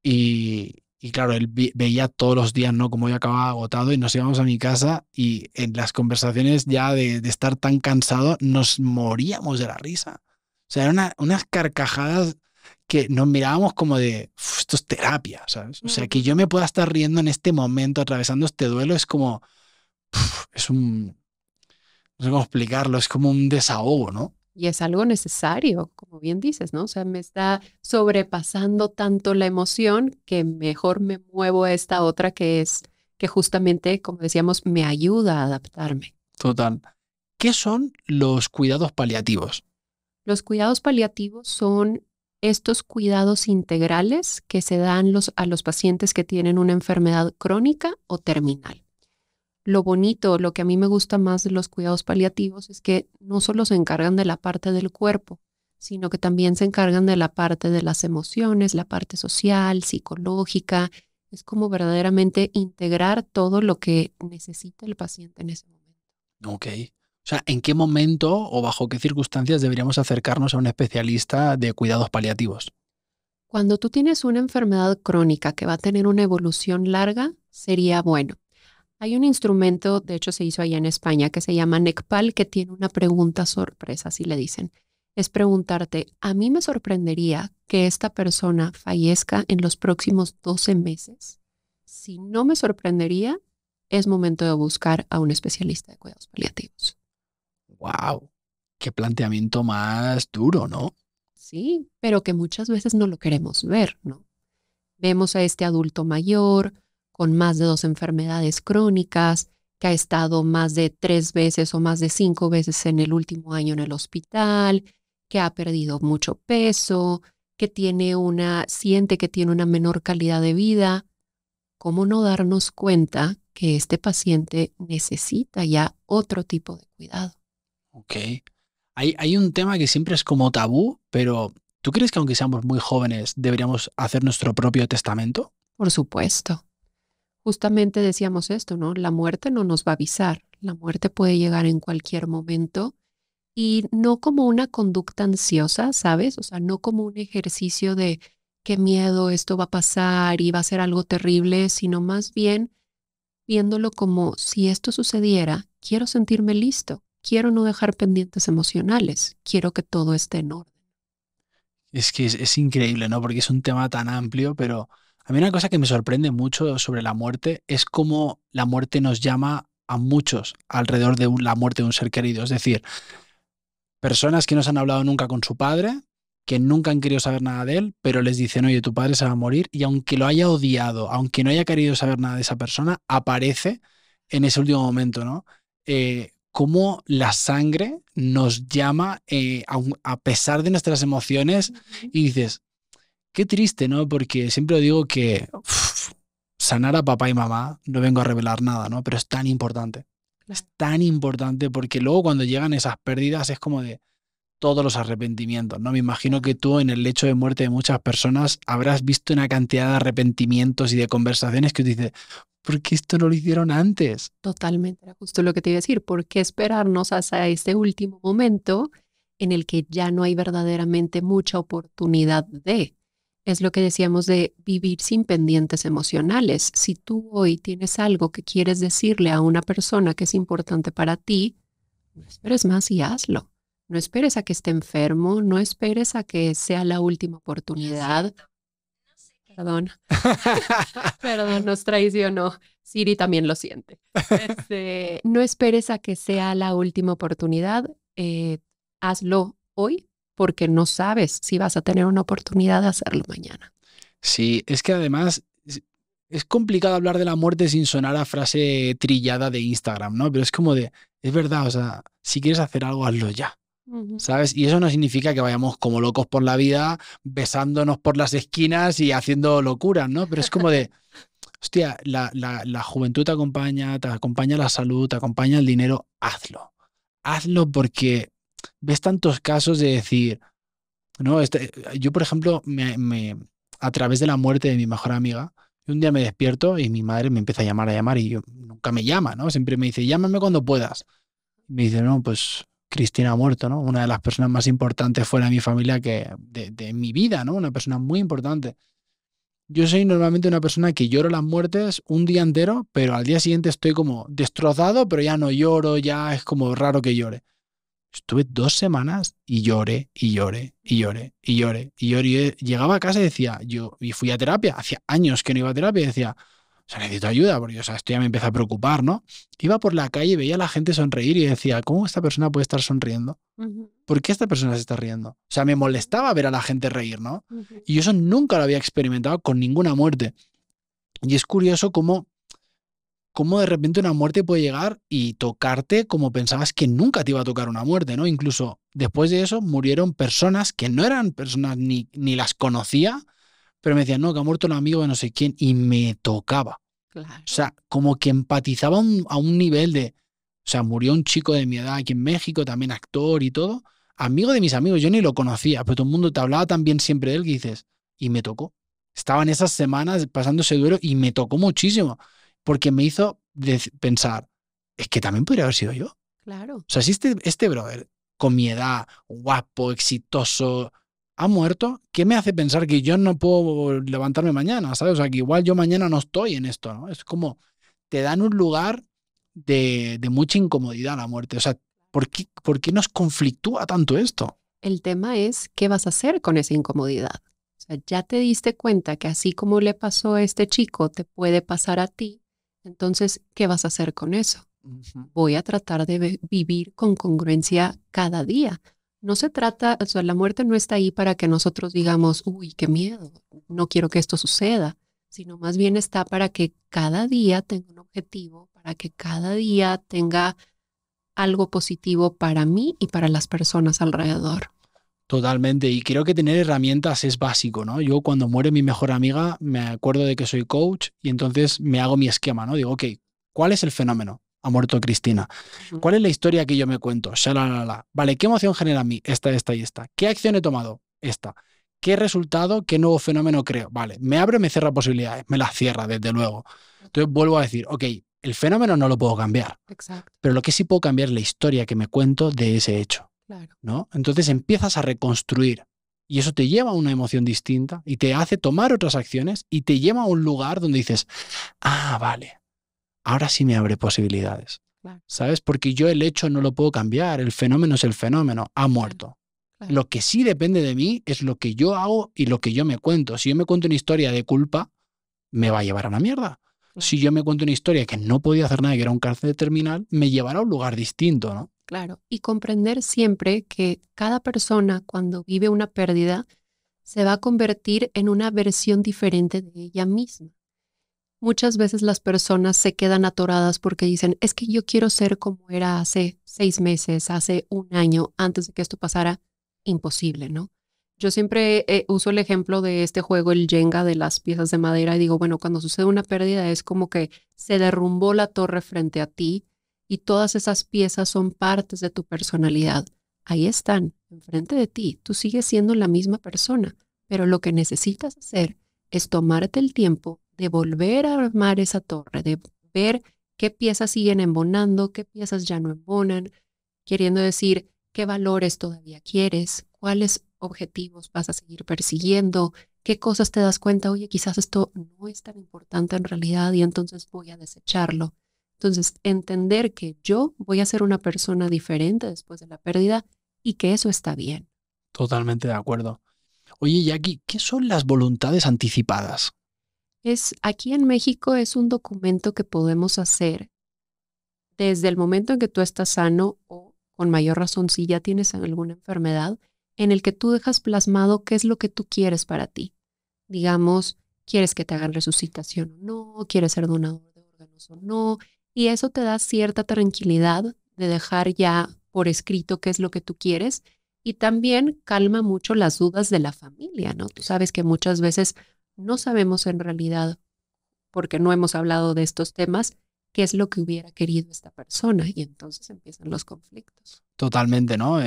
y claro, él veía todos los días, ¿no? Como yo acababa agotado y nos íbamos a mi casa y en las conversaciones ya de estar tan cansado nos moríamos de la risa. O sea, eran unas carcajadas que nos mirábamos como de, esto es terapia, ¿sabes? O sea, que yo me pueda estar riendo en este momento atravesando este duelo es como, es un, no sé cómo explicarlo, es como un desahogo, ¿no? Y es algo necesario, como bien dices, ¿no? O sea, me está sobrepasando tanto la emoción que mejor me muevo a esta otra que es que justamente, como decíamos, me ayuda a adaptarme. Total. ¿Qué son los cuidados paliativos? Los cuidados paliativos son estos cuidados integrales que se dan a los pacientes que tienen una enfermedad crónica o terminal. Lo bonito, lo que a mí me gusta más de los cuidados paliativos es que no solo se encargan de la parte del cuerpo, sino que también se encargan de la parte de las emociones, la parte social, psicológica. Es como verdaderamente integrar todo lo que necesita el paciente en ese momento. Ok. O sea, ¿en qué momento o bajo qué circunstancias deberíamos acercarnos a un especialista de cuidados paliativos? Cuando tú tienes una enfermedad crónica que va a tener una evolución larga, sería bueno. Hay un instrumento, de hecho se hizo allá en España, que se llama NECPAL, que tiene una pregunta sorpresa, así le dicen. Es preguntarte, a mí me sorprendería que esta persona fallezca en los próximos 12 meses. Si no me sorprendería, es momento de buscar a un especialista de cuidados paliativos. ¡Wow! ¡Qué planteamiento más duro!, ¿no? Sí, pero que muchas veces no lo queremos ver, ¿no? Vemos a este adulto mayor con más de 2 enfermedades crónicas, que ha estado más de 3 veces o más de 5 veces en el último año en el hospital, que ha perdido mucho peso, que siente que tiene una menor calidad de vida. ¿Cómo no darnos cuenta que este paciente necesita ya otro tipo de cuidado? Ok. Hay un tema que siempre es como tabú, pero ¿tú crees que aunque seamos muy jóvenes deberíamos hacer nuestro propio testamento? Por supuesto. Justamente decíamos esto, ¿no? La muerte no nos va a avisar. La muerte puede llegar en cualquier momento y no como una conducta ansiosa, ¿sabes? O sea, no como un ejercicio de qué miedo, esto va a pasar y va a ser algo terrible, sino más bien viéndolo como si esto sucediera, quiero sentirme listo, quiero no dejar pendientes emocionales, quiero que todo esté en orden. Es que es increíble, ¿no? Porque es un tema tan amplio, pero a mí una cosa que me sorprende mucho sobre la muerte es cómo la muerte nos llama a muchos alrededor de la muerte de un ser querido. Es decir, personas que no se han hablado nunca con su padre, que nunca han querido saber nada de él, pero les dicen, oye, tu padre se va a morir, y aunque lo haya odiado, aunque no haya querido saber nada de esa persona, aparece en ese último momento, ¿no? Cómo la sangre nos llama a pesar de nuestras emociones y dices, qué triste, ¿no? Porque siempre digo que sanar a papá y mamá, no vengo a revelar nada, ¿no? Pero es tan importante. Es tan importante porque luego cuando llegan esas pérdidas es como de todos los arrepentimientos, ¿no? Me imagino que tú en el lecho de muerte de muchas personas habrás visto una cantidad de arrepentimientos y de conversaciones que te dices, ¿por qué esto no lo hicieron antes? Totalmente, era justo lo que te iba a decir. ¿Por qué esperarnos hasta este último momento en el que ya no hay verdaderamente mucha oportunidad de? Es lo que decíamos de vivir sin pendientes emocionales. Si tú hoy tienes algo que quieres decirle a una persona que es importante para ti, no esperes más y hazlo. No esperes a que esté enfermo, no esperes a que sea la última oportunidad. Perdón. Perdón, nos traicionó. Siri también lo siente. No esperes a que sea la última oportunidad. Hazlo hoy porque no sabes si vas a tener una oportunidad de hacerlo mañana. Sí, es que además es complicado hablar de la muerte sin sonar a frase trillada de Instagram, ¿no? Pero es como de, es verdad, o sea, si quieres hacer algo, hazlo ya. ¿Sabes? Y eso no significa que vayamos como locos por la vida, besándonos por las esquinas y haciendo locuras, ¿no? Pero es como de, hostia, la juventud te acompaña la salud, te acompaña el dinero, hazlo. Hazlo porque ves tantos casos de decir, no, yo por ejemplo, a través de la muerte de mi mejor amiga, un día me despierto y mi madre me empieza a llamar y yo nunca me llama, ¿no? Siempre me dice, llámame cuando puedas. Y me dice, no, pues Cristina ha muerto, ¿no? Una de las personas más importantes fuera de mi familia de mi vida, ¿no? Una persona muy importante. Yo soy normalmente una persona que lloro las muertes un día entero, pero al día siguiente estoy como destrozado, pero ya no lloro, ya es como raro que llore. Estuve 2 semanas y lloré, y lloré, y lloré, y lloré, y lloré. Y llegaba a casa y decía, y fui a terapia, hacía años que no iba a terapia, y decía, o sea, necesito ayuda, porque o sea, esto ya me empieza a preocupar, ¿no? Iba por la calle y veía a la gente sonreír y decía, ¿cómo esta persona puede estar sonriendo? ¿Por qué esta persona se está riendo? O sea, me molestaba ver a la gente reír, ¿no? Y yo eso nunca lo había experimentado con ninguna muerte. Y es curioso cómo de repente una muerte puede llegar y tocarte como pensabas que nunca te iba a tocar una muerte, ¿no? Incluso después de eso murieron personas que no eran personas ni las conocía, pero me decían, no, que ha muerto un amigo de no sé quién, y me tocaba. Claro. O sea, como que empatizaba a un nivel de... O sea, murió un chico de mi edad aquí en México, también actor y todo, amigo de mis amigos, yo ni lo conocía, pero todo el mundo te hablaba tan bien siempre de él que dices, y me tocó. Estaba en esas semanas pasando ese duelo y me tocó muchísimo, porque me hizo pensar, es que también podría haber sido yo. Claro. O sea, si este brother, con mi edad, guapo, exitoso, ha muerto, ¿qué me hace pensar que yo no puedo levantarme mañana? ¿Sabes? O sea, que igual yo mañana no estoy en esto, ¿no? Es como, te dan un lugar de mucha incomodidad la muerte. O sea, ¿por qué nos conflictúa tanto esto? El tema es, ¿qué vas a hacer con esa incomodidad? O sea, ya te diste cuenta que así como le pasó a este chico, te puede pasar a ti. Entonces, ¿qué vas a hacer con eso? Voy a tratar de vivir con congruencia cada día. No se trata, o sea, la muerte no está ahí para que nosotros digamos, uy, qué miedo, no quiero que esto suceda, sino más bien está para que cada día tenga un objetivo, para que cada día tenga algo positivo para mí y para las personas alrededor. Totalmente, y creo que tener herramientas es básico, ¿no? Yo cuando muere mi mejor amiga me acuerdo de que soy coach y entonces me hago mi esquema, ¿no? Digo, ok, ¿cuál es el fenómeno? Ha muerto Cristina. ¿Cuál es la historia que yo me cuento? Shalalala. Vale, ¿qué emoción genera a mí? Esta y esta. ¿Qué acción he tomado? Esta. ¿Qué resultado, qué nuevo fenómeno creo? Vale, me abre o me cierra posibilidades. Me las cierra, desde luego. Entonces vuelvo a decir, ok, el fenómeno no lo puedo cambiar. Exacto. Pero lo que sí puedo cambiar es la historia que me cuento de ese hecho. Claro. ¿No? Entonces empiezas a reconstruir y eso te lleva a una emoción distinta y te hace tomar otras acciones y te lleva a un lugar donde dices, ah, vale, ahora sí me abre posibilidades. Claro. ¿Sabes? Porque yo el hecho no lo puedo cambiar, el fenómeno es el fenómeno, ha muerto. Claro. Lo que sí depende de mí es lo que yo hago y lo que yo me cuento. Si yo me cuento una historia de culpa, me va a llevar a una mierda. Claro. Si yo me cuento una historia que no podía hacer nada, que era un cáncer terminal, me llevará a un lugar distinto, ¿no? Claro, y comprender siempre que cada persona cuando vive una pérdida se va a convertir en una versión diferente de ella misma. Muchas veces las personas se quedan atoradas porque dicen, es que yo quiero ser como era hace 6 meses, hace un año, antes de que esto pasara. Imposible, ¿no? Yo siempre uso el ejemplo de este juego, el Jenga, de las piezas de madera, y digo, bueno, cuando sucede una pérdida es como que se derrumbó la torre frente a ti y todas esas piezas son partes de tu personalidad. Ahí están, enfrente de ti. Tú sigues siendo la misma persona, pero lo que necesitas hacer es tomarte el tiempo de volver a armar esa torre, de ver qué piezas siguen embonando, qué piezas ya no embonan, queriendo decir qué valores todavía quieres, cuáles objetivos vas a seguir persiguiendo, qué cosas te das cuenta, oye, quizás esto no es tan importante en realidad y entonces voy a desecharlo. Entonces, entender que yo voy a ser una persona diferente después de la pérdida y que eso está bien. Totalmente de acuerdo. Oye, Jackie, ¿qué son las voluntades anticipadas? Aquí en México es un documento que podemos hacer desde el momento en que tú estás sano o con mayor razón si ya tienes alguna enfermedad, en el que tú dejas plasmado qué es lo que tú quieres para ti. Digamos, quieres que te hagan resucitación o no, quieres ser donador de órganos o no, y eso te da cierta tranquilidad de dejar ya por escrito qué es lo que tú quieres y también calma mucho las dudas de la familia, ¿no? Tú sabes que muchas veces no sabemos en realidad, porque no hemos hablado de estos temas, qué es lo que hubiera querido esta persona y entonces empiezan los conflictos. Totalmente, ¿no?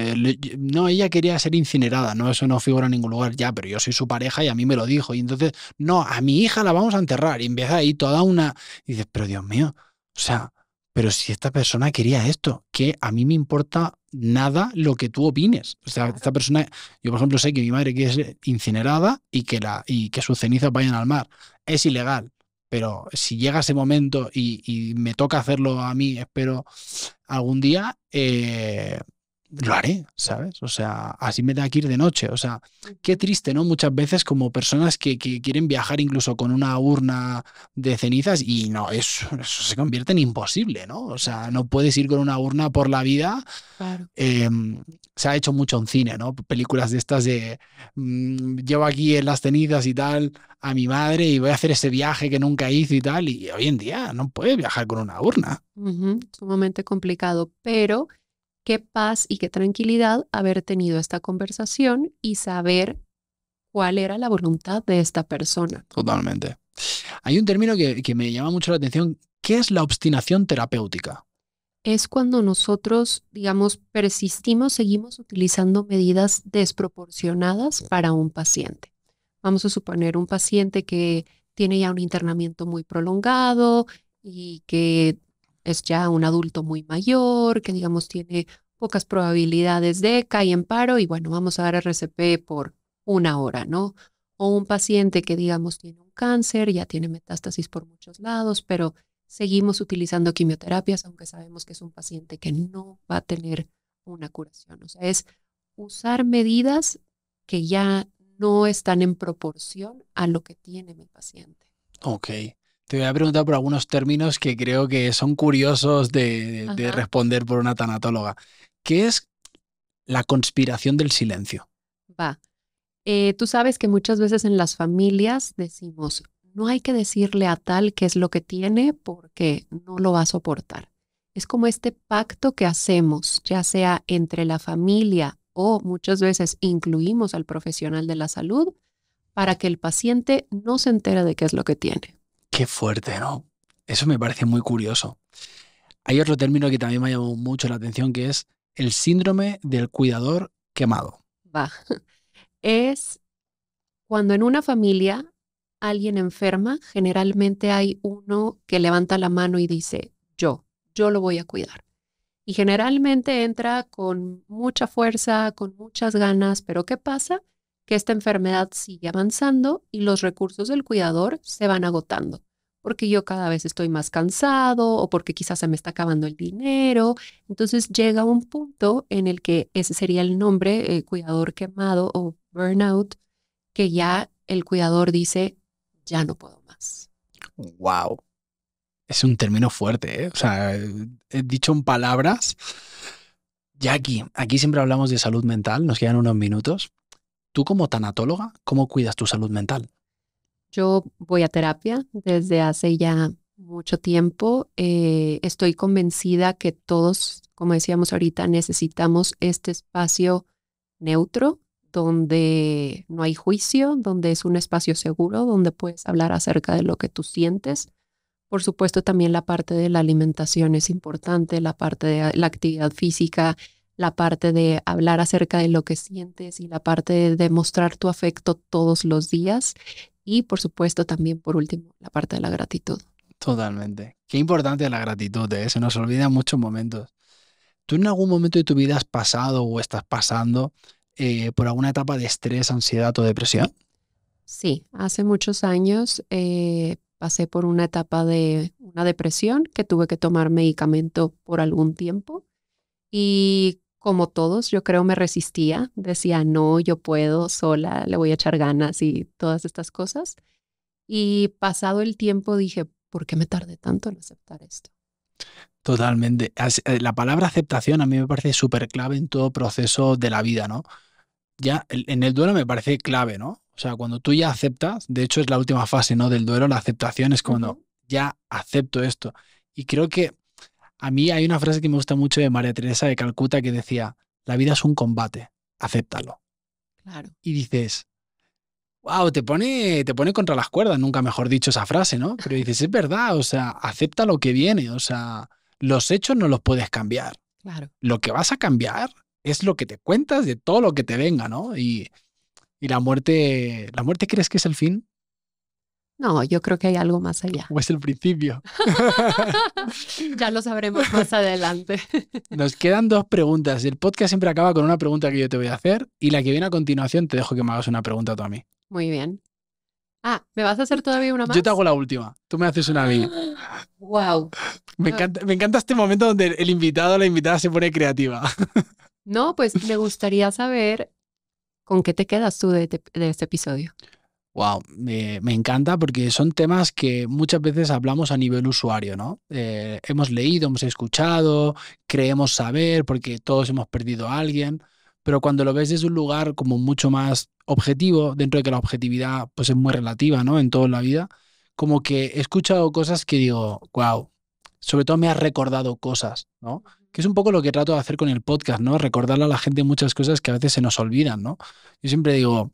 No, ella quería ser incinerada, no, eso no figura en ningún lugar ya, pero yo soy su pareja y a mí me lo dijo. Y entonces, no, a mi hija la vamos a enterrar. Y empieza ahí toda una... Y dices, pero Dios mío, o sea, pero si esta persona quería esto, que a mí me importa nada lo que tú opines. O sea, esta persona, yo por ejemplo sé que mi madre quiere ser incinerada y que sus cenizas vayan al mar. Es ilegal. Pero si llega ese momento y me toca hacerlo a mí, espero algún día, lo haré, ¿sabes? O sea, así me da que ir de noche. O sea, qué triste, ¿no? Muchas veces como personas que quieren viajar incluso con una urna de cenizas y no, eso se convierte en imposible, ¿no? O sea, no puedes ir con una urna por la vida. Claro. Se ha hecho mucho en cine, ¿no? Películas de estas de llevo aquí en las cenizas y tal a mi madre y voy a hacer ese viaje que nunca hice y tal. Y hoy en día no puedes viajar con una urna. Sumamente complicado, pero qué paz y qué tranquilidad haber tenido esta conversación y saber cuál era la voluntad de esta persona. Totalmente. Hay un término que me llama mucho la atención. ¿Qué es la obstinación terapéutica? Es cuando nosotros, digamos, persistimos, seguimos utilizando medidas desproporcionadas para un paciente. Vamos a suponer un paciente que tiene ya un internamiento muy prolongado y que es ya un adulto muy mayor, que digamos tiene pocas probabilidades de caer en paro y bueno, vamos a dar RCP por una hora, ¿no? O un paciente que digamos tiene un cáncer, ya tiene metástasis por muchos lados, pero seguimos utilizando quimioterapias, aunque sabemos que es un paciente que no va a tener una curación. O sea, es usar medidas que ya no están en proporción a lo que tiene mi paciente. Ok. Te voy a preguntar por algunos términos que creo que son curiosos de Ajá. responder por una tanatóloga. ¿Qué es la conspiración del silencio? Va. Tú sabes que muchas veces en las familias decimos, no hay que decirle a tal qué es lo que tiene porque no lo va a soportar. Es como este pacto que hacemos, ya sea entre la familia o muchas veces incluimos al profesional de la salud para que el paciente no se entere de qué es lo que tiene. Qué fuerte, ¿no? Eso me parece muy curioso. Hay otro término que también me ha llamado mucho la atención que es el síndrome del cuidador quemado. Va. Es cuando en una familia alguien enferma, generalmente hay uno que levanta la mano y dice, yo lo voy a cuidar. Y generalmente entra con mucha fuerza, con muchas ganas, pero ¿qué pasa? Que esta enfermedad sigue avanzando y los recursos del cuidador se van agotando, porque yo cada vez estoy más cansado o porque quizás se me está acabando el dinero. Entonces llega un punto en el que ese sería el nombre, cuidador quemado o burnout, que ya el cuidador dice, ya no puedo más. ¡Wow! Es un término fuerte, ¿eh? O sea, he dicho en palabras Jackie, aquí siempre hablamos de salud mental, nos quedan unos minutos. Tú como tanatóloga, ¿cómo cuidas tu salud mental? Yo voy a terapia desde hace ya mucho tiempo. Estoy convencida que todos, como decíamos ahorita, necesitamos este espacio neutro donde no hay juicio, donde es un espacio seguro, donde puedes hablar acerca de lo que tú sientes. Por supuesto, también la parte de la alimentación es importante, la parte de la actividad física, la parte de hablar acerca de lo que sientes y la parte de demostrar tu afecto todos los días. Y por supuesto, también por último, la parte de la gratitud. Totalmente. Qué importante la gratitud, ¿eh? Se nos olvida en muchos momentos. ¿Tú en algún momento de tu vida has pasado o estás pasando por alguna etapa de estrés, ansiedad o depresión? Sí, hace muchos años pasé por una etapa de una depresión que tuve que tomar medicamento por algún tiempo y como todos, yo creo me resistía, decía, no, yo puedo sola, le voy a echar ganas y todas estas cosas. Y pasado el tiempo dije, ¿por qué me tardé tanto en aceptar esto? Totalmente. La palabra aceptación a mí me parece súper clave en todo proceso de la vida, ¿no? Ya en el duelo me parece clave, ¿no? O sea, cuando tú ya aceptas, de hecho es la última fase, ¿no? Del duelo, la aceptación es cuando Ujú. ya acepto esto. Y creo que a mí hay una frase que me gusta mucho de María Teresa de Calcuta que decía, la vida es un combate, acéptalo. Claro, Y dices, wow, te pone contra las cuerdas, nunca mejor dicho esa frase, ¿no? Pero dices, es verdad, o sea, acepta lo que viene, o sea, los hechos no los puedes cambiar. claro. Lo que vas a cambiar es lo que te cuentas de todo lo que te venga, ¿no? Y ¿la muerte crees que es el fin No, yo creo que hay algo más allá. o es el principio? Ya lo sabremos más adelante. Nos quedan dos preguntas. El podcast siempre acaba con una pregunta que yo te voy a hacer y la que viene a continuación te dejo que me hagas una pregunta tú a mí. Muy bien. Ah, ¿me vas a hacer todavía una Yo te más? hago la última, tú me haces una a mí. Wow. Me encanta este momento donde el invitado o la invitada se pone creativa. No, pues me gustaría saber con qué te quedas tú de este episodio. Wow, me encanta porque son temas que muchas veces hablamos a nivel usuario, ¿no? Hemos leído, hemos escuchado, creemos saber porque todos hemos perdido a alguien, pero cuando lo ves desde un lugar como mucho más objetivo, dentro de que la objetividad pues es muy relativa, ¿no? En toda la vida, como que he escuchado cosas que digo, wow, sobre todo me has recordado cosas, ¿no? Que es un poco lo que trato de hacer con el podcast, ¿no? Recordarle a la gente muchas cosas que a veces se nos olvidan, ¿no? Yo siempre digo,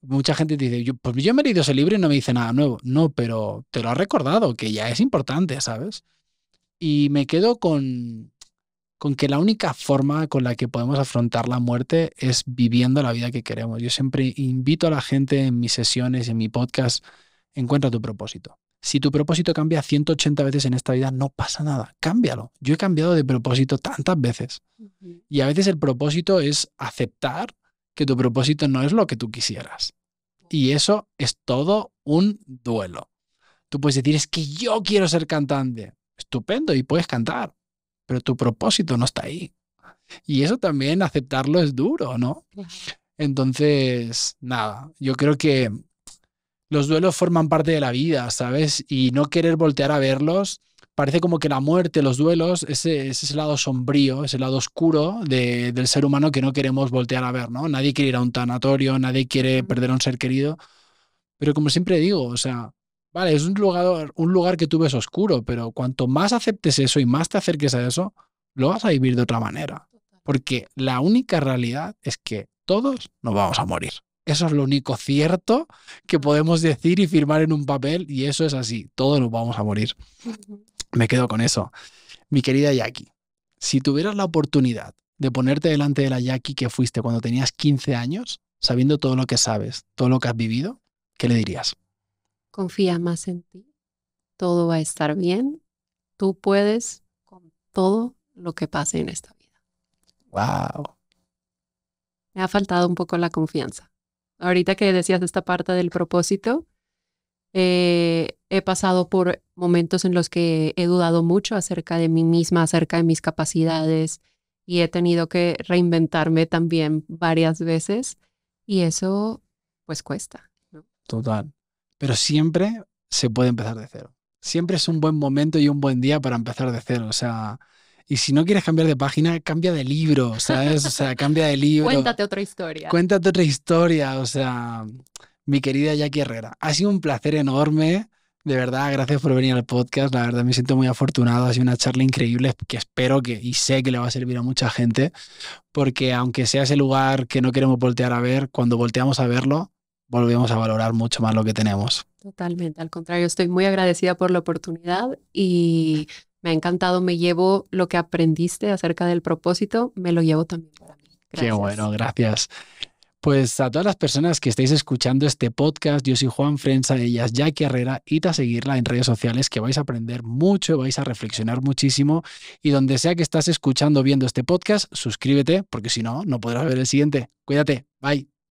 mucha gente te dice, pues yo me he leído ese libro y no me dice nada nuevo. No, pero te lo has recordado, que ya es importante, ¿sabes? Y me quedo con que la única forma con la que podemos afrontar la muerte es viviendo la vida que queremos. Yo siempre invito a la gente en mis sesiones, en mi podcast, encuentra tu propósito. Si tu propósito cambia 180 veces en esta vida, no pasa nada, cámbialo. Yo he cambiado de propósito tantas veces. Ujú. Y a veces el propósito es aceptar que tu propósito no es lo que tú quisieras. Y eso es todo un duelo. Tú puedes decir, es que yo quiero ser cantante. Estupendo, y puedes cantar, pero tu propósito no está ahí. Y eso también aceptarlo es duro, ¿no? Claro. Entonces, nada, yo creo que los duelos forman parte de la vida, ¿sabes? Y no querer voltear a verlos, parece como que la muerte, los duelos, ese lado sombrío, ese lado oscuro del ser humano que no queremos voltear a ver, ¿no? Nadie quiere ir a un tanatorio, nadie quiere Ujú. perder a un ser querido, pero como siempre digo, o sea, vale, es un lugar que tú ves oscuro, pero cuanto más aceptes eso y más te acerques a eso, lo vas a vivir de otra manera. Porque la única realidad es que todos nos vamos a morir. Eso es lo único cierto que podemos decir y firmar en un papel, y eso es así, todos nos vamos a morir. Ujú. Me quedo con eso. Mi querida Jackie, si tuvieras la oportunidad de ponerte delante de la Jackie que fuiste cuando tenías 15 años, sabiendo todo lo que sabes, todo lo que has vivido, ¿qué le dirías? Confía más en ti. Todo va a estar bien. Tú puedes con todo lo que pase en esta vida. Wow. Me ha faltado un poco la confianza. Ahorita que decías esta parte del propósito, he pasado por momentos en los que he dudado mucho acerca de mí misma, acerca de mis capacidades y he tenido que reinventarme también varias veces y eso pues cuesta, ¿no? Total. Pero siempre se puede empezar de cero. Siempre es un buen momento y un buen día para empezar de cero. O sea, Y si no quieres cambiar de página, cambia de libro, ¿sabes? O sea, cambia de libro. Cuéntate otra historia. Cuéntate otra historia, o sea, mi querida Jackie Herrera. Ha sido un placer enorme. De verdad, gracias por venir al podcast. La verdad me siento muy afortunado. Ha sido una charla increíble que espero y sé que le va a servir a mucha gente, porque aunque sea ese lugar que no queremos voltear a ver, cuando volteamos a verlo, volvemos a valorar mucho más lo que tenemos. Totalmente, al contrario, estoy muy agradecida por la oportunidad y me ha encantado. Me llevo lo que aprendiste acerca del propósito, me lo llevo también para mí. Gracias. Qué bueno, gracias. Pues a todas las personas que estáis escuchando este podcast, yo soy Juan Frensa, ella es Jackie Herrera, id a seguirla en redes sociales que vais a aprender mucho, vais a reflexionar muchísimo y donde sea que estás escuchando o viendo este podcast, suscríbete porque si no, no podrás ver el siguiente. Cuídate, bye.